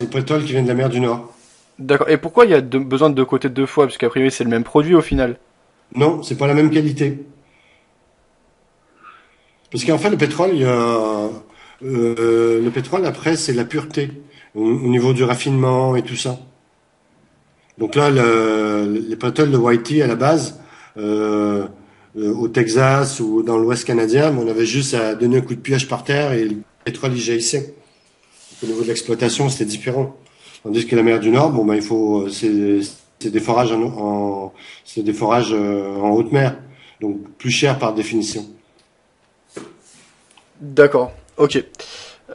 Speaker 2: le pétrole qui vient de la mer du Nord.
Speaker 1: d'accord. Et pourquoi il y a besoin de deux côtés deux fois? Parce qu'a priori, c'est le même produit au final.
Speaker 2: Non, c'est pas la même qualité. Parce qu'en fait, le pétrole après, c'est la pureté au niveau du raffinement et tout ça. Donc là, les pétroles de Whitey à la base, euh, au Texas ou dans l'Ouest canadien, on avait juste à donner un coup de pioche par terre et le pétrole il jaillissait. Au niveau de l'exploitation, c'était différent. Tandis que la mer du Nord, bon ben il faut, c'est des forages c'est des forages en haute mer, donc plus cher par définition.
Speaker 1: D'accord. Ok.
Speaker 2: Ouais,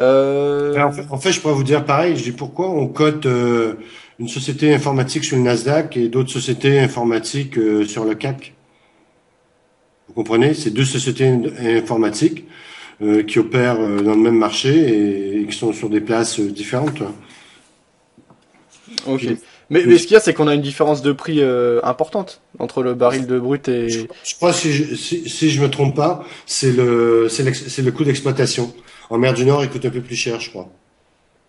Speaker 1: Euh,
Speaker 2: en fait, je pourrais vous dire pareil. Je dis pourquoi on cote une société informatique sur le Nasdaq et d'autres sociétés informatiques sur le CAC. Vous comprenez? C'est deux sociétés informatiques qui opèrent dans le même marché et qui sont sur des places différentes.
Speaker 1: ok.
Speaker 2: Puis,
Speaker 1: Mais ce qu'il y a, c'est qu'on a une différence de prix importante entre le baril de brut et.
Speaker 2: je crois si je me trompe pas, c'est le coût d'exploitation. En mer du Nord, il coûte un peu plus cher, je crois,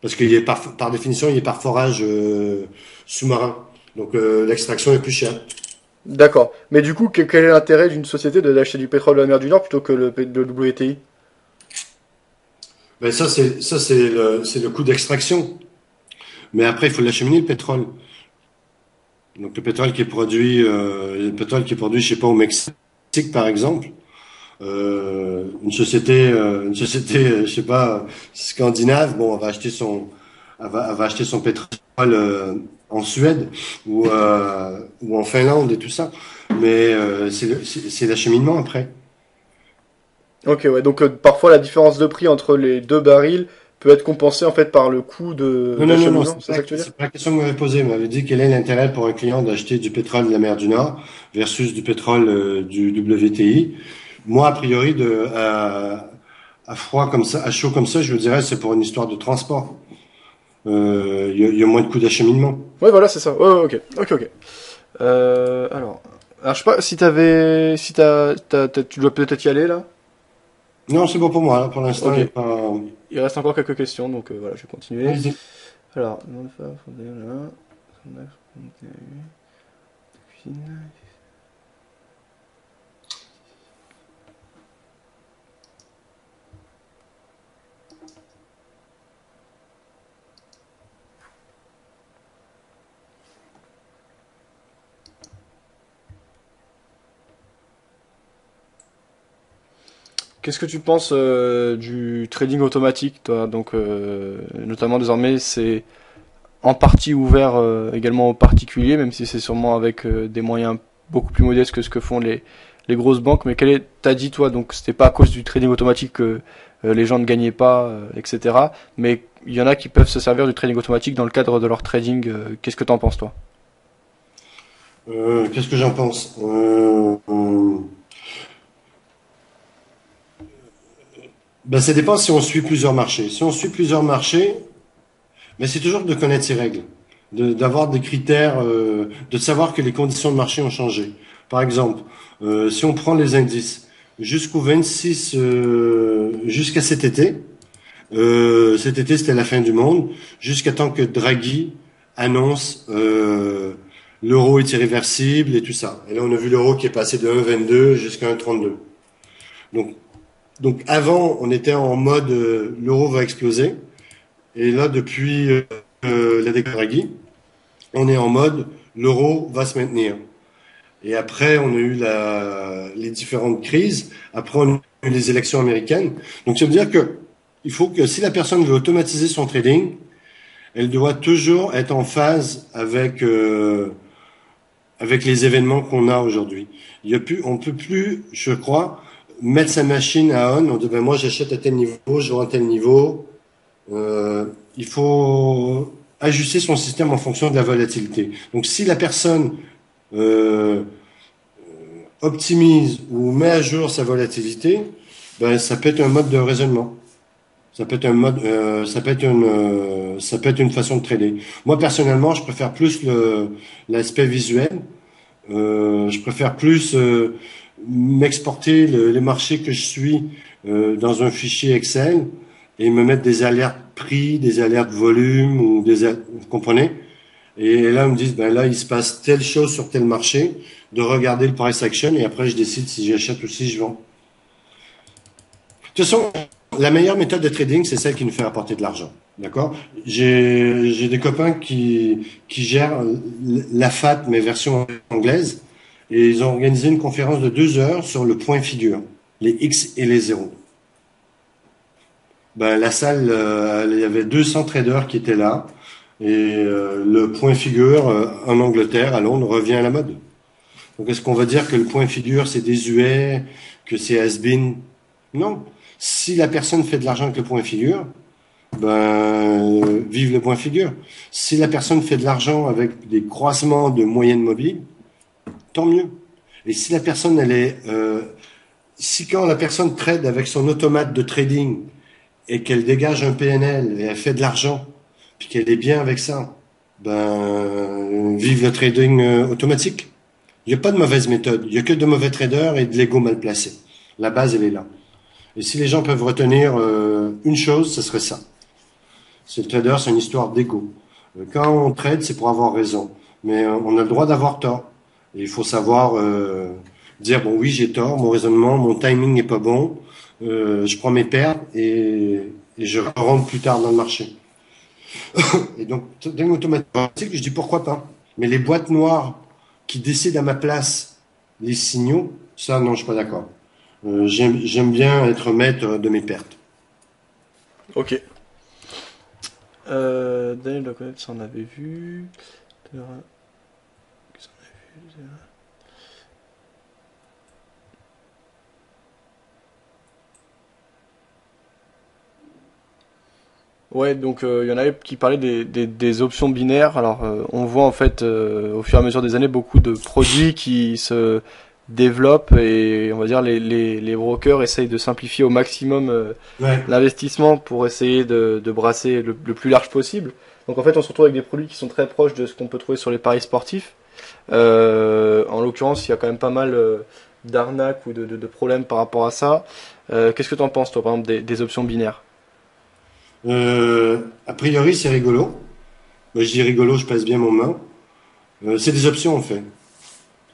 Speaker 2: parce qu'il est par définition, il est par forage sous-marin. Donc l'extraction est plus chère.
Speaker 1: D'accord. Mais du coup, quel est l'intérêt d'une société d'acheter du pétrole de la mer du Nord plutôt que le WTI?
Speaker 2: Ben ça c'est le coût d'extraction. Mais après, il faut l'acheminer le pétrole. Donc le pétrole qui est produit, je sais pas, au Mexique par exemple. Une société, je sais pas, scandinave, bon, elle va acheter son pétrole en Suède ou en Finlande et tout ça. Mais c'est l'acheminement après.
Speaker 1: Ok, ouais. Donc parfois la différence de prix entre les deux barils peut être compensée en fait par le coût
Speaker 2: Non, non, non, non,
Speaker 1: d'acheminement. C'est ça que tu veux dire?
Speaker 2: c'est pas la question que vous m'avez posée. Vous m'avez dit quel est l'intérêt pour un client d'acheter du pétrole de la mer du Nord versus du pétrole du WTI. Moi, a priori, à froid comme ça, à chaud comme ça, je vous dirais c'est pour une histoire de transport. Il y a moins de coûts d'acheminement.
Speaker 1: Ouais, voilà, c'est ça. Ouais, ouais, ok, ok, ok. Alors, je sais pas si tu dois peut-être y aller là.
Speaker 2: Non, c'est bon pour moi. Là, pour l'instant,
Speaker 1: Ok.
Speaker 2: il n'y a pas.
Speaker 1: Il reste encore quelques questions, donc voilà, je vais continuer.
Speaker 2: Allez-y.
Speaker 1: Alors, nom de femme, là. Cuisine. Qu'est-ce que tu penses du trading automatique, toi? Donc, notamment désormais, c'est en partie ouvert également aux particuliers, même si c'est sûrement avec des moyens beaucoup plus modestes que ce que font les grosses banques. Mais t'as dit toi, donc c'était pas à cause du trading automatique que les gens ne gagnaient pas, etc. Mais il y en a qui peuvent se servir du trading automatique dans le cadre de leur trading. Qu'est-ce que t'en penses toi?
Speaker 2: Qu'est-ce que j'en pense? Ben, ça dépend si on suit plusieurs marchés. Si on suit plusieurs marchés, mais c'est toujours de connaître ses règles, d'avoir des critères, de savoir que les conditions de marché ont changé. Par exemple, si on prend les indices jusqu'au 26, jusqu'à cet été c'était la fin du monde, jusqu'à temps que Draghi annonce l'euro est irréversible et tout ça. Et là on a vu l'euro qui est passé de 1,22 jusqu'à 1,32. Donc, donc avant on était en mode l'euro va exploser. Et là, depuis la déclaration de Draghi, on est en mode l'euro va se maintenir. Et après, on a eu les différentes crises. Après, on a eu les élections américaines. Donc, ça veut dire que il faut que si la personne veut automatiser son trading, elle doit toujours être en phase avec les événements qu'on a aujourd'hui. On peut plus, je crois, mettre sa machine à on. On dit ben moi j'achète à tel niveau, je vends à tel niveau. Il faut ajuster son système en fonction de la volatilité. Donc si la personne euh, optimise ou met à jour sa volatilité, ben ça peut être un mode de raisonnement. Ça peut être un mode, ça peut être une façon de trader. Moi personnellement, je préfère plus l'aspect visuel. Je préfère plus m'exporter les marchés que je suis dans un fichier Excel et me mettre des alertes prix, des alertes volume ou vous comprenez? Et là, ils me disent, ben là, il se passe telle chose sur tel marché, de regarder le price action et après, je décide si j'achète ou si je vends. De toute façon, la meilleure méthode de trading, c'est celle qui nous fait apporter de l'argent. D'accord? J'ai des copains qui gèrent la FAT, mais version anglaise, et ils ont organisé une conférence de 2 heures sur le point figure, les X et les zéros. Ben, la salle, il y avait 200 traders qui étaient là, et le point figure en Angleterre, à Londres, revient à la mode. Donc est-ce qu'on va dire que le point figure c'est désuet, que c'est has-been? Non. Si la personne fait de l'argent avec le point figure, ben vive le point figure. Si la personne fait de l'argent avec des croisements de moyenne mobile, tant mieux. Et si la personne si quand la personne trade avec son automate de trading et qu'elle dégage un PNL et elle fait de l'argent, puis qu'elle est bien avec ça, ben vive le trading automatique. Il n'y a pas de mauvaise méthode, il n'y a que de mauvais traders et de l'ego mal placé. La base, elle est là. Et si les gens peuvent retenir une chose, ce serait ça. C'est le trader, c'est une histoire d'ego. Quand on trade, c'est pour avoir raison. Mais on a le droit d'avoir tort. Et il faut savoir dire, bon oui, j'ai tort, mon raisonnement, mon timing n'est pas bon, je prends mes pertes et je rentre plus tard dans le marché. Et donc, trading automatique, je dis pourquoi pas. Mais les boîtes noires qui décident à ma place les signaux, ça, non, je suis pas d'accord. J'aime bien être maître de mes pertes.
Speaker 1: Ok. Daniel Doconnet, ça en avait vu. Ouais, donc il y en avait qui parlaient des options binaires. Alors, on voit en fait au fur et à mesure des années beaucoup de produits qui se développent et on va dire les brokers essayent de simplifier au maximum
Speaker 2: Ouais.
Speaker 1: l'investissement pour essayer de brasser le plus large possible. Donc en fait, on se retrouve avec des produits qui sont très proches de ce qu'on peut trouver sur les paris sportifs. En l'occurrence, il y a quand même pas mal d'arnaques ou de problèmes par rapport à ça. Qu'est-ce que tu en penses, toi, par exemple, des options binaires?
Speaker 2: A priori, c'est rigolo. Moi, je dis rigolo, je passe bien mon main. C'est des options, en fait.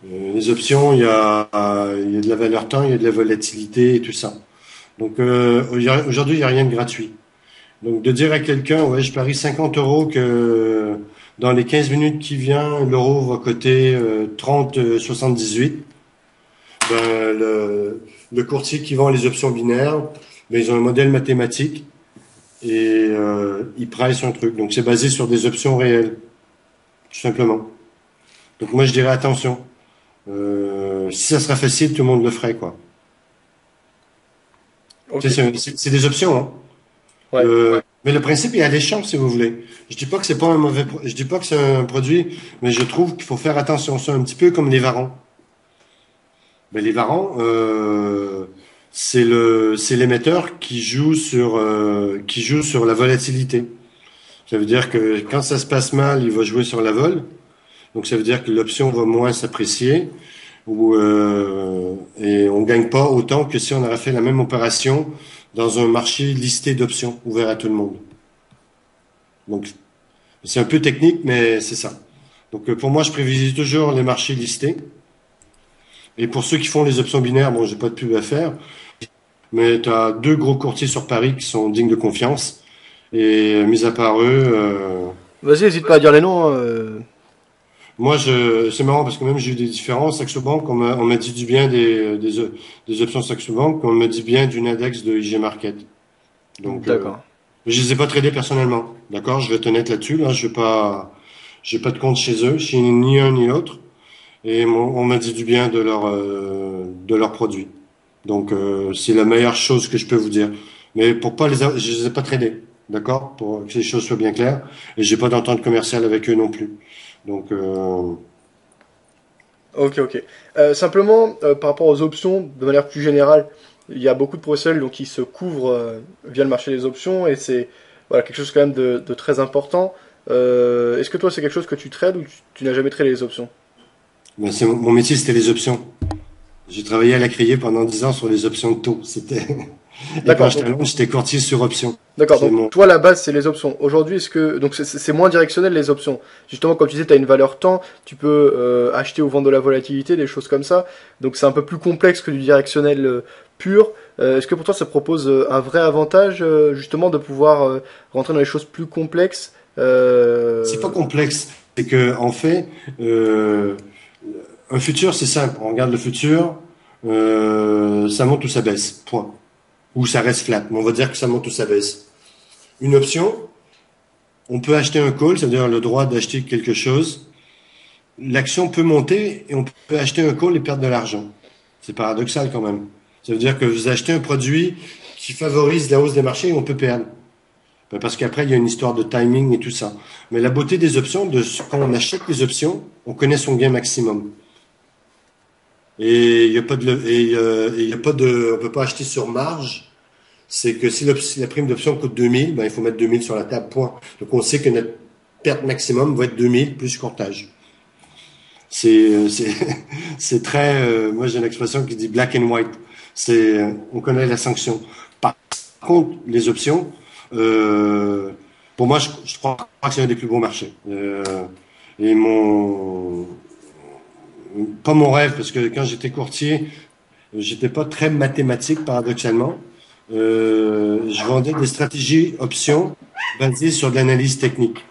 Speaker 2: Les options, il y a de la valeur temps, il y a de la volatilité et tout ça. Donc, aujourd'hui, il n'y a rien de gratuit. Donc, de dire à quelqu'un, ouais, je parie 50 euros que dans les 15 minutes qui viennent, l'euro va coter 30,78. Ben, le courtier qui vend les options binaires, ben, ils ont un modèle mathématique et ils price un truc. Donc c'est basé sur des options réelles, tout simplement. Donc moi je dirais attention. Si ça serait facile, tout le monde le ferait, quoi. Tu
Speaker 1: Ok.
Speaker 2: sais, c'est des options, hein.
Speaker 1: Ouais.
Speaker 2: Mais le principe est alléchant, si vous voulez. Je dis pas que c'est pas un mauvais, je dis pas que c'est un produit, mais je trouve qu'il faut faire attention. C'est un petit peu comme les varans. Ben, les varans, c'est l'émetteur qui joue sur la volatilité. Ça veut dire que quand ça se passe mal, il va jouer sur la vol. Donc ça veut dire que l'option va moins s'apprécier et on gagne pas autant que si on aurait fait la même opération dans un marché listé d'options ouvert à tout le monde. Donc c'est un peu technique, mais c'est ça. Donc pour moi, je privilégie toujours les marchés listés. Et pour ceux qui font les options binaires, bon, j'ai pas de pub à faire, mais tu as deux gros courtiers sur Paris qui sont dignes de confiance. Et mis à part eux,
Speaker 1: Vas-y, n'hésite pas à dire les noms, hein.
Speaker 2: moi, c'est marrant parce que même j'ai eu des différences. Saxo Bank, on m'a dit du bien des options Saxo Bank, on me dit bien d'une index de IG Market. Donc,
Speaker 1: D'accord.
Speaker 2: je les ai pas tradés personnellement. D'accord? Je vais être honnête là-dessus. Là, j'ai pas de compte chez eux, chez ni un ni l'autre. Et on m'a dit du bien de leurs produits. Donc, c'est la meilleure chose que je peux vous dire. Mais pour pas je les ai pas tradés. D'accord? Pour que les choses soient bien claires. Et j'ai pas d'entente commerciale avec eux non plus. Donc,
Speaker 1: Ok, ok. Simplement, par rapport aux options, de manière plus générale, il y a beaucoup de professionnels donc, qui se couvrent via le marché des options et c'est voilà, quelque chose quand même de très important. Est-ce que toi, c'est quelque chose que tu trades ou tu n'as jamais tradé les options?
Speaker 2: ben, mon métier, c'était les options. J'ai travaillé à la Criée pendant 10 ans sur les options de taux. C'était, et quand
Speaker 1: D'accord,
Speaker 2: j'étais à Londres, j'étais courtier sur options.
Speaker 1: d'accord.
Speaker 2: C'est
Speaker 1: Donc
Speaker 2: mon,
Speaker 1: toi, la base, c'est les options. Aujourd'hui, est-ce que donc c'est moins directionnel les options. Justement, comme tu disais, tu as une valeur temps, tu peux acheter ou vendre de la volatilité, des choses comme ça. Donc c'est un peu plus complexe que du directionnel pur. Est-ce que pour toi, ça propose un vrai avantage justement de pouvoir rentrer dans les choses plus complexes
Speaker 2: c'est pas complexe. C'est que, en fait, un futur, c'est simple. On regarde le futur, ça monte ou ça baisse. Point. Ou ça reste flat. Mais on va dire que ça monte ou ça baisse. Une option, on peut acheter un call, c'est-à-dire le droit d'acheter quelque chose. L'action peut monter et on peut acheter un call et perdre de l'argent. C'est paradoxal quand même. Ça veut dire que vous achetez un produit qui favorise la hausse des marchés et on peut perdre. Ben, parce qu'après, il y a une histoire de timing et tout ça. Mais la beauté des options, quand on achète les options, on connaît son gain maximum. Et il y a pas il y a pas on peut pas acheter sur marge. C'est que si la prime d'option coûte 2000, ben, il faut mettre 2000 sur la table, point. Donc on sait que notre perte maximum va être 2000 plus courtage. C'est c'est très moi j'ai une expression qui dit black and white. On connaît la sanction. Par contre, les options, pour moi je crois que c'est un des plus beaux marchés. Et pas mon rêve parce que quand j'étais courtier, j'étais pas très mathématique paradoxalement. Je vendais des stratégies options basées sur de l'analyse technique.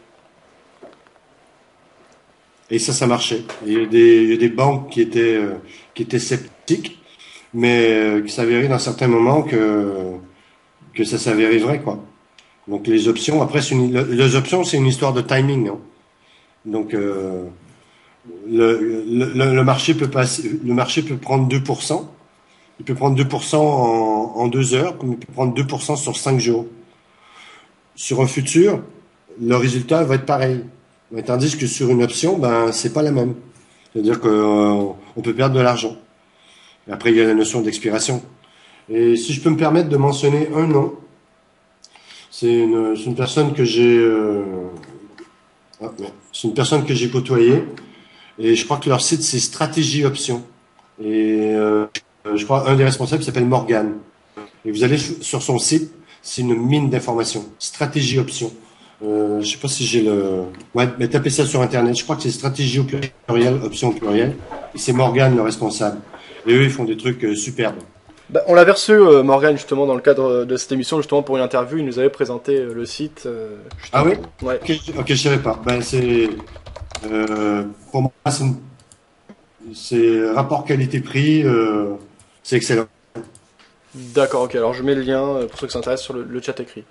Speaker 2: Et ça marchait. Il y a des banques qui étaient sceptiques, mais qui s'avéraient dans certains moments que ça s'avérait vrai, quoi. Donc les options, après, les options, c'est une histoire de timing, hein. Donc le marché peut passer, le marché peut prendre 2%. Il peut prendre 2% en 2 heures, comme il peut prendre 2% sur 5 jours. Sur un futur, le résultat va être pareil. Mais tandis que sur une option, ben c'est pas la même. C'est-à-dire qu'on peut perdre de l'argent. Après, il y a la notion d'expiration. Et si je peux me permettre de mentionner un nom, c'est une personne que j'ai c'est une personne que j'ai côtoyée et je crois que leur site c'est Stratégie Options. Et je crois un des responsables s'appelle Morgan. Et vous allez sur son site, c'est une mine d'informations. Stratégie Options. Je sais pas si j'ai le. Ouais, mais tapez ça sur internet. Je crois que c'est stratégie au pluriel, option au pluriel. Et c'est Morgan le responsable. Et eux, ils font des trucs superbes.
Speaker 1: Bah, on l'avait reçu, Morgan, justement, dans le cadre de cette émission, justement, pour une interview. Il nous avait présenté le site.
Speaker 2: Ah
Speaker 1: Justement.
Speaker 2: oui?
Speaker 1: Ouais.
Speaker 2: Ok, je savais pas. Ben pour moi, c'est rapport qualité-prix, c'est excellent.
Speaker 1: D'accord, ok, alors je mets le lien pour ceux qui s'intéressent sur le chat écrit.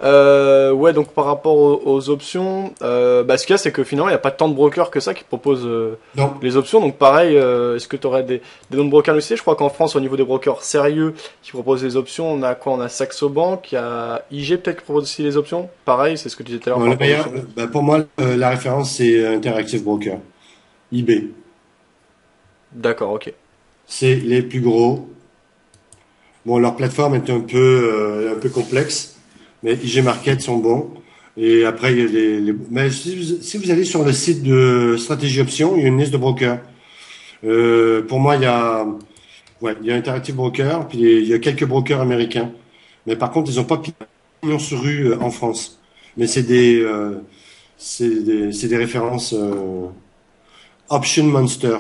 Speaker 1: Ouais, donc par rapport aux options, bah, ce qu'il y a, c'est que finalement, il n'y a pas tant de brokers que ça qui proposent
Speaker 2: Non.
Speaker 1: les options. Donc pareil, est-ce que tu aurais des noms de brokers aussi? Je crois qu'en France, au niveau des brokers sérieux qui proposent les options, on a quoi? On a Saxo Bank, il y a IG peut-être qui propose aussi les options. Pareil, c'est ce que tu disais tout à l'heure
Speaker 2: Non,
Speaker 1: par
Speaker 2: le
Speaker 1: rapport aux
Speaker 2: meilleur,
Speaker 1: options.
Speaker 2: bah, pour moi, la référence, c'est Interactive Broker, IB.
Speaker 1: D'accord, ok.
Speaker 2: C'est les plus gros. Bon, leur plateforme est un peu complexe, mais IG Market sont bons. Et après, il y a mais si vous allez sur le site de Stratégie Options, il y a une liste de brokers. Pour moi, il y a Interactive Broker, puis il y a quelques brokers américains. Mais par contre, ils n'ont pas pignon sur rue en France. Mais c'est des références Option Monster.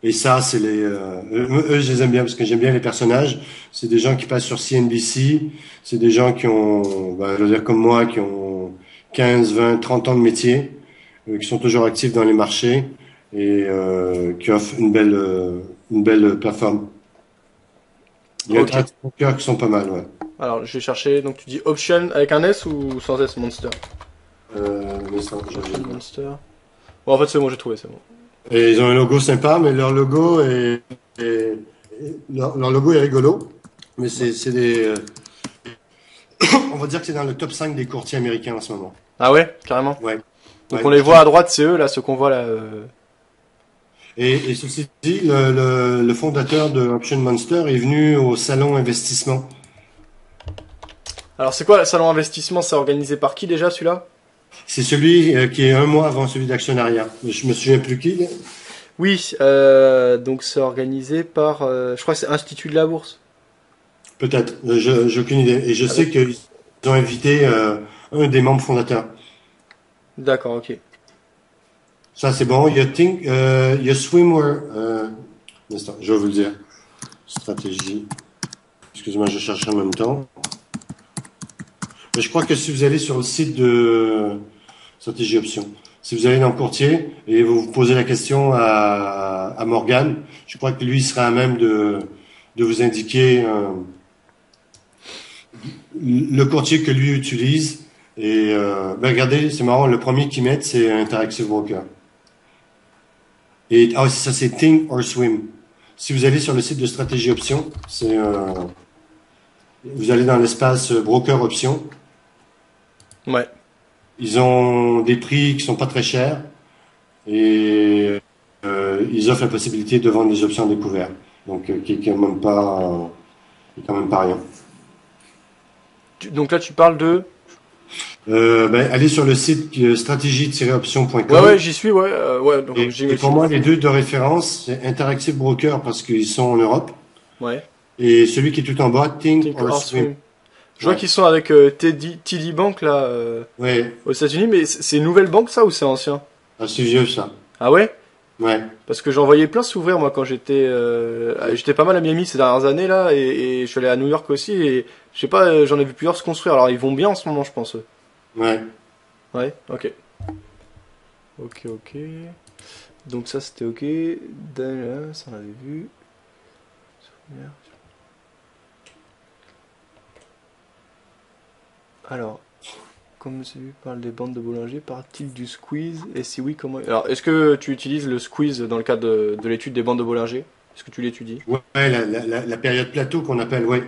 Speaker 2: Et ça, eux, je les aime bien parce que j'aime bien les personnages. C'est des gens qui passent sur CNBC. C'est des gens qui ont, bah, je veux dire comme moi, qui ont 15, 20, 30 ans de métier, qui sont toujours actifs dans les marchés et qui offrent une belle plateforme. Il y a
Speaker 1: Ok.
Speaker 2: Interactive Broker qui sont pas mal, ouais.
Speaker 1: Alors, je vais chercher, donc tu dis Option avec un S ou sans S, Monster?
Speaker 2: Mais ça,
Speaker 1: Option Monster. Bon, en fait, c'est bon, j'ai trouvé, c'est bon.
Speaker 2: et ils ont un logo sympa, mais leur logo est rigolo. Mais
Speaker 1: Ouais.
Speaker 2: c'est on va dire que c'est dans le top 5 des courtiers américains en ce moment.
Speaker 1: Ah ouais, carrément.
Speaker 2: Ouais.
Speaker 1: Donc
Speaker 2: Ouais,
Speaker 1: on les voit à droite, c'est eux là, ceux qu'on voit là.
Speaker 2: et ceci dit, le fondateur de Option Monster est venu au salon investissement.
Speaker 1: Alors c'est quoi le salon investissement? C'est organisé par qui déjà celui-là?
Speaker 2: C'est celui qui est un mois avant celui d'actionnariat. Je me souviens plus qui.
Speaker 1: Oui, donc c'est organisé par, je crois que c'est Institut de la Bourse.
Speaker 2: Peut-être. J'ai aucune idée. Et je sais
Speaker 1: Avec.
Speaker 2: qu'ils ont invité un des membres fondateurs.
Speaker 1: D'accord, ok.
Speaker 2: Ça, c'est bon. Il y a Swimwear. Un instant, je vais vous le dire. Stratégie. Excusez-moi, je cherche en même temps. Mais je crois que si vous allez sur le site de Stratégie Options, si vous allez dans le courtier et vous vous posez la question à Morgan, je crois que lui il sera à même de vous indiquer le courtier que lui utilise. Et ben regardez, c'est marrant, le premier qu'ils mettent, c'est Interactive Broker. Et ah, ça, c'est Think or Swim. Si vous allez sur le site de Stratégie Options, vous allez dans l'espace Broker Options.
Speaker 1: Ouais.
Speaker 2: Ils ont des prix qui sont pas très chers et ils offrent la possibilité de vendre des options découvertes. Donc, qui est quand même pas rien.
Speaker 1: Donc là tu parles de.
Speaker 2: Ben, allez sur le site
Speaker 1: Ouais,
Speaker 2: stratégie-options.com
Speaker 1: ouais, j'y suis, ouais, ouais. Donc
Speaker 2: et pour moi, les deux de référence, c'est Interactive Broker parce qu'ils sont en Europe
Speaker 1: Ouais.
Speaker 2: et celui qui est tout en bas, Think
Speaker 1: Think
Speaker 2: or
Speaker 1: or
Speaker 2: Swim.
Speaker 1: Swim. Je vois
Speaker 2: Ouais,
Speaker 1: qu'ils sont avec TD Bank là
Speaker 2: ouais,
Speaker 1: aux États-Unis, mais c'est une nouvelle banque ça ou c'est ancien?
Speaker 2: c'est vieux ça.
Speaker 1: Ah ouais?
Speaker 2: Ouais.
Speaker 1: Parce que j'en voyais plein s'ouvrir moi quand j'étais pas mal à Miami ces dernières années là et je suis allé à New York aussi et je sais pas j'en ai vu plusieurs se construire alors ils vont bien en ce moment je pense eux.
Speaker 2: Ouais.
Speaker 1: Ouais, ok. Ok, ok. Donc ça c'était ok. Ça on avait vu. Alors, comme celui parle des bandes de boulanger, parle-t-il du squeeze? Et si oui, comment? Alors, est-ce que tu utilises le squeeze dans le cadre de l'étude des bandes de boulanger? Est-ce que tu l'étudies?
Speaker 2: Ouais, la période plateau qu'on appelle, ouais.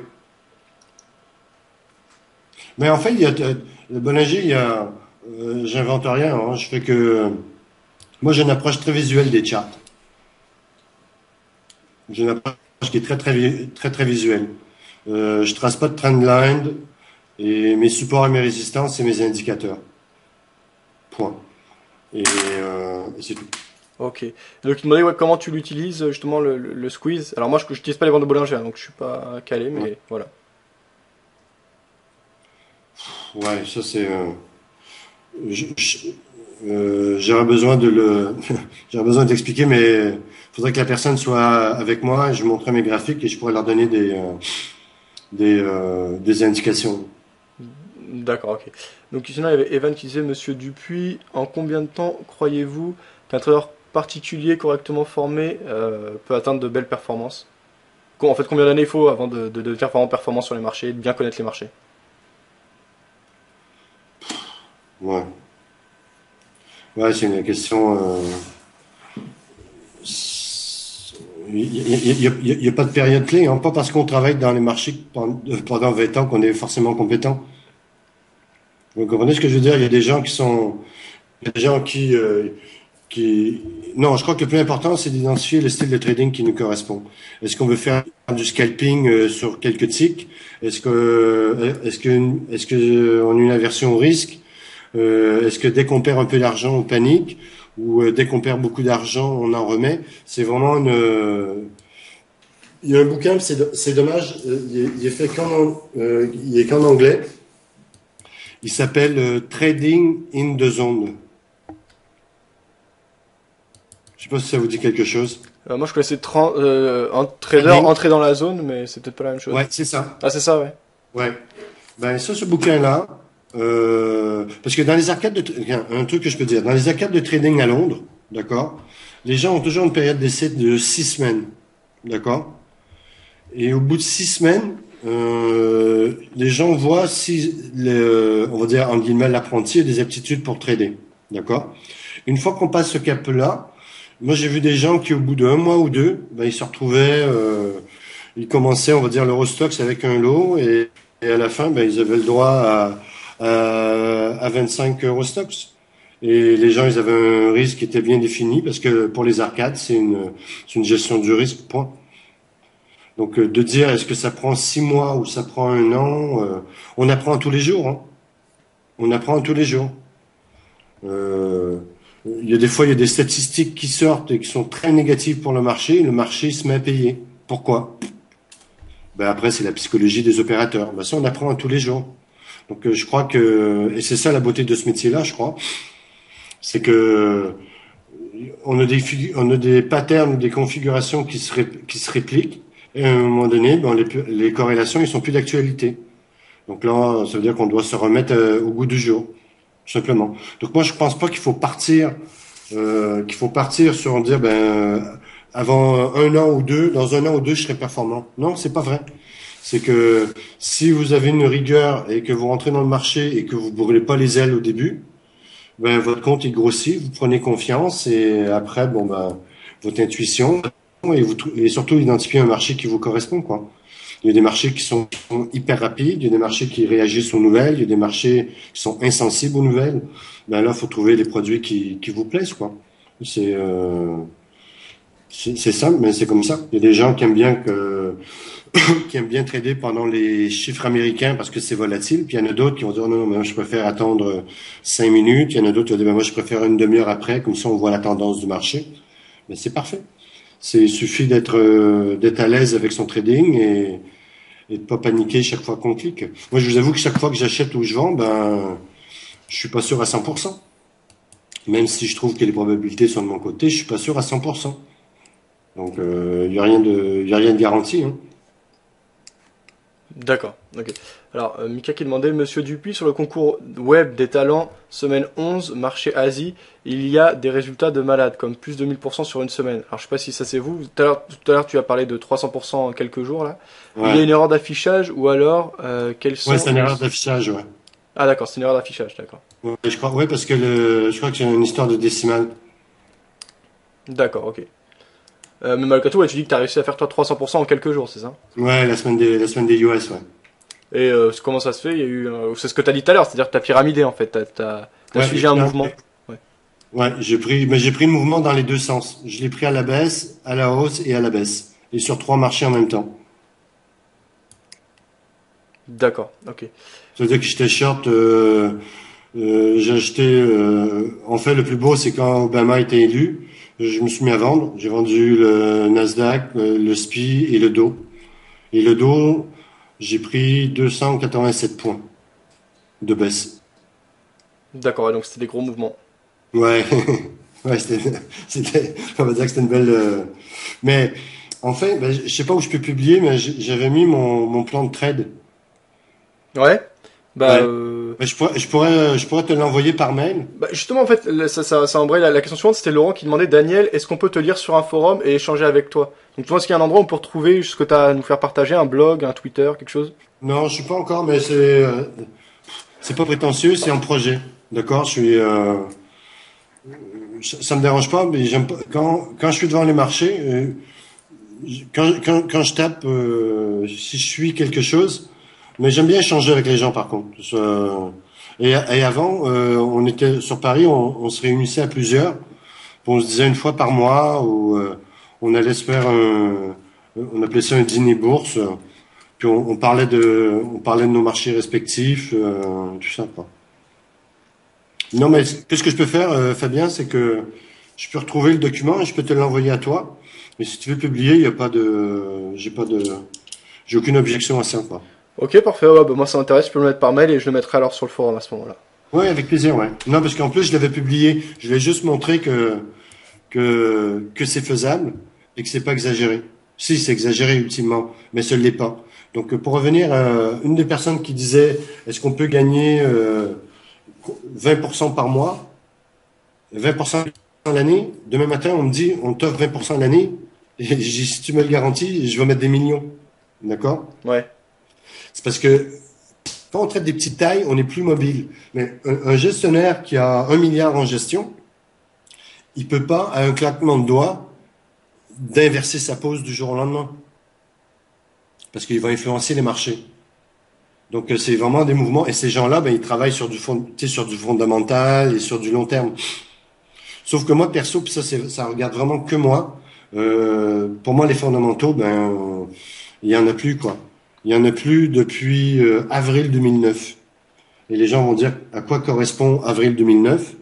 Speaker 2: Mais en fait, le Bollinger, j'invente rien, hein. Je fais que, moi, j'ai une approche très visuelle des charts. J'ai une approche qui est très visuelle. Je trace pas de trendline et mes supports et mes résistances, c'est mes indicateurs. Point. Et c'est tout.
Speaker 1: Ok. Donc il me demandait ouais, comment tu l'utilises justement le squeeze. Alors moi je n'utilise pas les bandes de boulanger, hein, donc je suis pas calé,
Speaker 2: Ouais,
Speaker 1: mais voilà.
Speaker 2: ouais, ça c'est. Je- je- j'aurais besoin j'aurais besoin d'expliquer, mais il faudrait que la personne soit avec moi. Et je montrerai mes graphiques et je pourrais leur donner des indications.
Speaker 1: D'accord, ok. Donc sinon il y avait Evan qui disait Monsieur Dupuis, en combien de temps croyez-vous qu'un trader particulier correctement formé peut atteindre de belles performances? En fait, combien d'années il faut avant de devenir vraiment performant sur les marchés, de bien connaître les marchés?
Speaker 2: Ouais. Ouais, c'est une question. Il y a pas de période clé, hein. Pas parce qu'on travaille dans les marchés pendant 20 ans qu'on est forcément compétent. Vous comprenez ce que je veux dire? Il y a des gens qui sont, il y a des gens qui, non, je crois que le plus important, c'est d'identifier le style de trading qui nous correspond. Est-ce qu'on veut faire du scalping sur quelques ticks? Est-ce que on a une aversion au risque? Est-ce que dès qu'on perd un peu d'argent, on panique? Ou dès qu'on perd beaucoup d'argent, on en remet? C'est vraiment il y a un bouquin, c'est dommage, il est fait il est qu'en anglais. Il s'appelle Trading in the Zone. Je sais pas si ça vous dit quelque chose.
Speaker 1: Moi, je connaissais un trader
Speaker 2: Trading.
Speaker 1: entrer dans la zone, mais c'est peut-être pas la même chose.
Speaker 2: Ouais, c'est ça.
Speaker 1: Ah, c'est ça, ouais.
Speaker 2: Ouais. Ben ça, ce bouquin-là, parce que dans les arcades tiens, un truc que je peux dire, dans les arcades de trading à Londres, d'accord, les gens ont toujours une période d'essai de 6 semaines, d'accord. Et au bout de 6 semaines, les gens voient si, on va dire en guillemets, l'apprenti a des aptitudes pour trader, d'accord. Une fois qu'on passe ce cap-là, moi j'ai vu des gens qui au bout d'un mois ou deux, ben, ils se retrouvaient, ils commençaient, on va dire, l'Eurostox avec un lot et à la fin, ben, ils avaient le droit à 25 Eurostox. Et les gens, ils avaient un risque qui était bien défini parce que pour les arcades, c'est une gestion du risque, point. Donc de dire est-ce que ça prend 6 mois ou ça prend un an, on apprend tous les jours, hein. On apprend tous les jours. Euh, il y a des fois, il y a des statistiques qui sortent et qui sont très négatives pour le marché se met à payer. Pourquoi? Ben après, c'est la psychologie des opérateurs. Ben ça, on apprend tous les jours. Donc je crois que, et c'est ça la beauté de ce métier-là, je crois, c'est que on a des patterns, des configurations qui se répliquent, et à un moment donné, ben, les corrélations, ils sont plus d'actualité. Donc là, ça veut dire qu'on doit se remettre au goût du jour, tout simplement. Donc moi, je pense pas qu'il faut partir sur dire, ben, avant un an ou deux, dans un an ou deux, je serai performant. Non, c'est pas vrai. C'est que si vous avez une rigueur et que vous rentrez dans le marché et que vous brûlez pas les ailes au début, ben, votre compte il grossit, vous prenez confiance et après, bon ben, votre intuition et surtout identifier un marché qui vous correspond, quoi. Il y a des marchés qui sont hyper rapides, il y a des marchés qui réagissent aux nouvelles, il y a des marchés qui sont insensibles aux nouvelles. Ben là, faut trouver les produits qui vous plaisent, quoi. C'est c'est simple, mais c'est comme ça. Il y a des gens qui aiment bien qui aiment bien trader pendant les chiffres américains parce que c'est volatile. Puis il y en a d'autres qui vont dire non, moi je préfère attendre 5 minutes. Il y en a d'autres qui vont dire ben, moi je préfère une demi-heure après, comme ça on voit la tendance du marché. Mais c'est parfait. Il suffit d'être à l'aise avec son trading et de pas paniquer chaque fois qu'on clique. Moi je vous avoue que chaque fois que j'achète ou je vends, ben je suis pas sûr à 100%. Même si je trouve que les probabilités sont de mon côté, je suis pas sûr à 100%. Donc il y a rien de garanti, hein.
Speaker 1: D'accord, ok. Alors, Mika qui demandait, Monsieur Dupuis, sur le concours web des talents, semaine 11, marché Asie, il y a des résultats de malade, comme plus de 1000% sur une semaine. Alors, je sais pas si ça c'est vous. Tout à l'heure, tu as parlé de 300% en quelques jours, là. Il y a
Speaker 2: Ouais.
Speaker 1: une erreur d'affichage, ou alors, quels
Speaker 2: Ouais,
Speaker 1: sont
Speaker 2: c'est une erreur d'affichage, ouais.
Speaker 1: Ah, d'accord, c'est une erreur d'affichage, d'accord.
Speaker 2: Ouais, je crois, ouais, parce que je crois que c'est une histoire de décimale.
Speaker 1: D'accord, ok. Mais malgré tout, ouais, tu dis que tu as réussi à faire toi 300% en quelques jours, c'est ça?
Speaker 2: Ouais, la semaine des US, ouais.
Speaker 1: Et comment ça se fait? Il y a eu, c'est ce que tu as dit tout à l'heure, c'est-à-dire que tu as pyramidé, en fait. T'as
Speaker 2: Ouais,
Speaker 1: suivi un mouvement. Ouais.
Speaker 2: ouais, j'ai pris le mouvement dans les deux sens. Je l'ai pris à la baisse, à la hausse et à la baisse. Et sur 3 marchés en même temps.
Speaker 1: D'accord, ok.
Speaker 2: Ça veut dire que j'étais short, j'ai acheté, en fait, le plus beau, c'est quand Obama a été élu. Je me suis mis à vendre. J'ai vendu le Nasdaq, le SPI et le Dow. Et le Dow, j'ai pris 287 points de baisse.
Speaker 1: D'accord, ouais, donc c'était des gros mouvements.
Speaker 2: Ouais, ouais, on va dire que c'était une belle. Mais en fait, ben, je sais pas où je peux publier, mais j'avais mis mon plan de trade.
Speaker 1: Ouais. Bah,
Speaker 2: Ouais. Mais je pourrais te l'envoyer par mail.
Speaker 1: Bah, justement, en fait, ça embraye la question suivante. C'était Laurent qui demandait, Daniel, est-ce qu'on peut te lire sur un forum et échanger avec toi? Donc, tu vois, est-ce qu'il y a un endroit où on peut retrouver ce que tu as à nous faire partager, un blog, un Twitter, quelque chose?
Speaker 2: Non, je suis pas encore, mais c'est pas prétentieux, c'est en projet. D'accord? Ça me dérange pas, mais j'aime pas, quand je suis devant les marchés, quand je tape, si je suis quelque chose, mais j'aime bien échanger avec les gens par contre. Et avant, on était sur Paris, on se réunissait à plusieurs, puis on se disait une fois par mois, où on allait se faire on appelait ça un dîner bourse, puis on parlait de nos marchés respectifs, tout ça quoi. Non, mais qu'est-ce que je peux faire, Fabien, c'est que je peux retrouver le document et je peux te l'envoyer à toi. Mais si tu veux publier, il y a j'ai aucune objection à ça, quoi.
Speaker 1: Ok, parfait. Ouais, bah, moi, ça m'intéresse. Je peux le mettre par mail et je le mettrai alors sur le forum à ce moment-là.
Speaker 2: Ouais, avec plaisir, ouais. Non, parce qu'en plus, je l'avais publié. Je l'ai juste montré que c'est faisable et que c'est pas exagéré. Si, c'est exagéré ultimement, mais ce l'est pas. Donc, pour revenir à une des personnes qui disait, est-ce qu'on peut gagner 20% par mois, 20% l'année. Demain matin, on me dit, on t'offre 20% l'année. Et j'ai dit, si tu me le garantis, je vais mettre des millions. D'accord?
Speaker 1: Ouais.
Speaker 2: C'est parce que quand on traite des petites tailles, on est plus mobile. Mais un gestionnaire qui a 1 milliard en gestion, il peut pas, à un claquement de doigts, d'inverser sa pose du jour au lendemain. Parce qu'il va influencer les marchés. Donc c'est vraiment des mouvements. Et ces gens-là, ben, ils travaillent sur sur du fondamental et sur du long terme. Sauf que moi, perso, puis ça regarde vraiment que moi. Pour moi, les fondamentaux, ben, il y en a plus, quoi. Il y en a plus depuis avril 2009. Et les gens vont dire à quoi correspond avril 2009.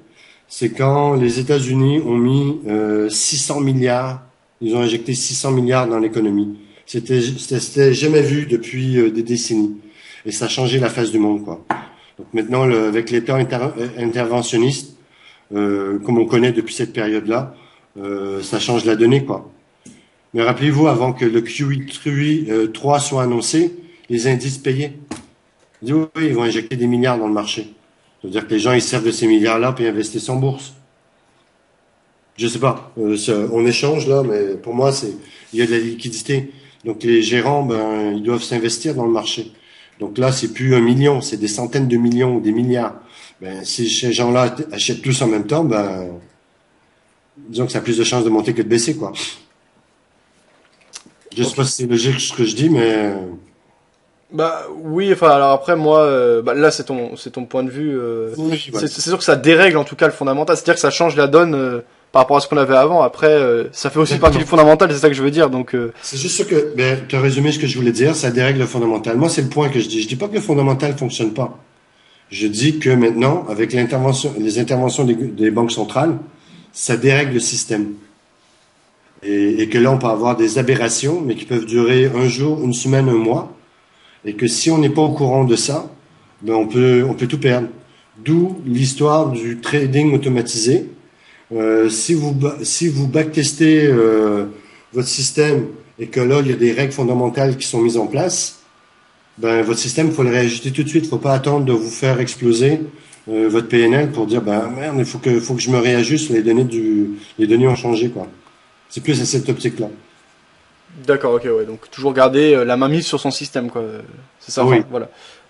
Speaker 2: C'est quand les États-Unis ont mis 600 milliards, ils ont injecté 600 milliards dans l'économie. C'était jamais vu depuis des décennies. Et ça a changé la face du monde, quoi. Donc maintenant, avec l'État interventionniste, comme on connaît depuis cette période-là, ça change la donnée, quoi. Mais rappelez-vous, avant que le QE3 soit annoncé, les indices payaient. Ils disaient, oui, ils vont injecter des milliards dans le marché. C'est-à-dire que les gens, ils servent de ces milliards-là puis investissent en bourse. Je sais pas, on échange là, mais pour moi, il y a de la liquidité. Donc les gérants, ben, ils doivent s'investir dans le marché. Donc là, c'est plus 1 million, c'est des centaines de millions ou des milliards. Ben, si ces gens-là achètent tous en même temps, ben, disons que ça a plus de chances de monter que de baisser, quoi. Je sais pas si c'est logique ce que je dis, mais
Speaker 1: Bah oui, enfin alors après moi, bah, là c'est ton point de vue.
Speaker 2: oui, ouais.
Speaker 1: C'est sûr que ça dérègle en tout cas le fondamental, c'est-à-dire que ça change la donne par rapport à ce qu'on avait avant. Après, ça fait aussi partie
Speaker 2: Exactement.
Speaker 1: du fondamental, c'est ça que je veux dire. Donc
Speaker 2: C'est juste ce que, ben, tu as résumé ce que je voulais dire, ça dérègle le fondamental. Moi, c'est le point que je dis. Je dis pas que le fondamental fonctionne pas. Je dis que maintenant, avec les interventions des banques centrales, ça dérègle le système. Et que là, on peut avoir des aberrations, mais qui peuvent durer un jour, une semaine, un mois. Et que si on n'est pas au courant de ça, ben on peut tout perdre. D'où l'histoire du trading automatisé. Si vous backtestez votre système et que là, il y a des règles fondamentales qui sont mises en place, ben votre système, il faut le réajuster tout de suite. Il ne faut pas attendre de vous faire exploser votre PNL pour dire ben merde, faut que je me réajuste. Les données ont changé, quoi. C'est plus à cette optique-là.
Speaker 1: d'accord, ok, ouais. Donc toujours garder la main mise sur son système, quoi. C'est ça,
Speaker 2: Ah
Speaker 1: enfin,
Speaker 2: oui,
Speaker 1: voilà.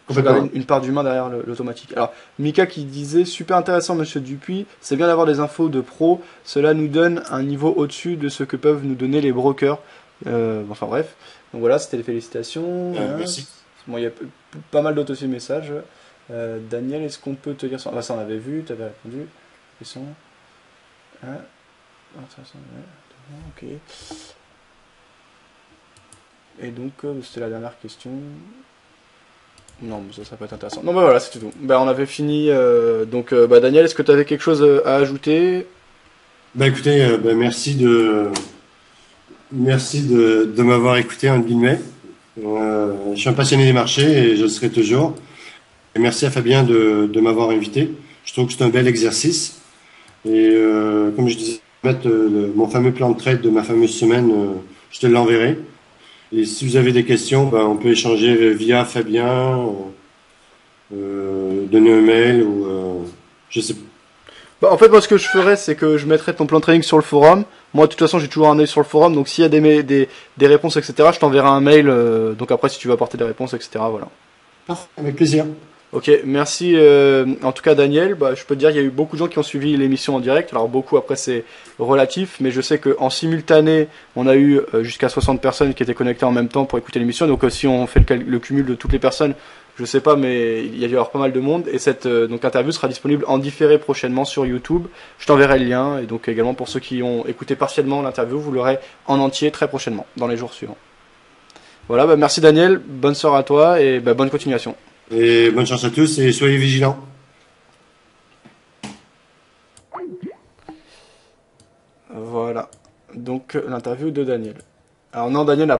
Speaker 1: Faut
Speaker 2: complètement.
Speaker 1: garder une part d'humain derrière l'automatique. Alors, Mika qui disait, super intéressant, monsieur Dupuis, c'est bien d'avoir des infos de pro, cela nous donne un niveau au-dessus de ce que peuvent nous donner les brokers. Enfin bref. Donc voilà, c'était les félicitations. Hein.
Speaker 2: Merci.
Speaker 1: Bon, il y a pas mal d'autres messages. Daniel, est-ce qu'on peut te dire ça? Ah, ça on avait vu, tu avais répondu. Ils sont. Hein. Ah, ça, ouais. Ok. Et donc, c'était la dernière question. Non, mais ça peut être intéressant. Non, bah voilà, c'est tout. Bah, on avait fini. Donc, bah, Daniel, est-ce que tu avais quelque chose à ajouter?
Speaker 2: Ben écoutez, ben merci de m'avoir écouté, en guillemets. Je suis un passionné des marchés et je le serai toujours. Et merci à Fabien de m'avoir invité. Je trouve que c'est un bel exercice. Et comme je disais, mettre mon fameux plan de trade de ma fameuse semaine, je te l'enverrai. Et si vous avez des questions, ben, on peut échanger via Fabien. donner un mail ou je sais pas.
Speaker 1: Bah, en fait, moi, ce que je ferais, c'est que je mettrais ton plan de training sur le forum. Moi, de toute façon, j'ai toujours un œil sur le forum, donc s'il y a des réponses, etc., je t'enverrai un mail. Donc après, si tu veux apporter des réponses, etc., voilà.
Speaker 2: Parfait, avec plaisir.
Speaker 1: Ok, merci. En tout cas, Daniel, bah, je peux te dire, il y a eu beaucoup de gens qui ont suivi l'émission en direct. Alors beaucoup, après, c'est relatif, mais je sais qu'en simultané, on a eu jusqu'à 60 personnes qui étaient connectées en même temps pour écouter l'émission. Donc si on fait le cumul de toutes les personnes, je sais pas, mais il y a dû y avoir pas mal de monde. Et cette donc interview sera disponible en différé prochainement sur YouTube. Je t'enverrai le lien. Et donc également pour ceux qui ont écouté partiellement l'interview, vous l'aurez en entier très prochainement, dans les jours suivants. Voilà, bah, merci Daniel, bonne soirée à toi et bah, bonne continuation.
Speaker 2: Et bonne chance à tous et soyez vigilants.
Speaker 1: Voilà. Donc l'interview de Daniel. Alors non, Daniel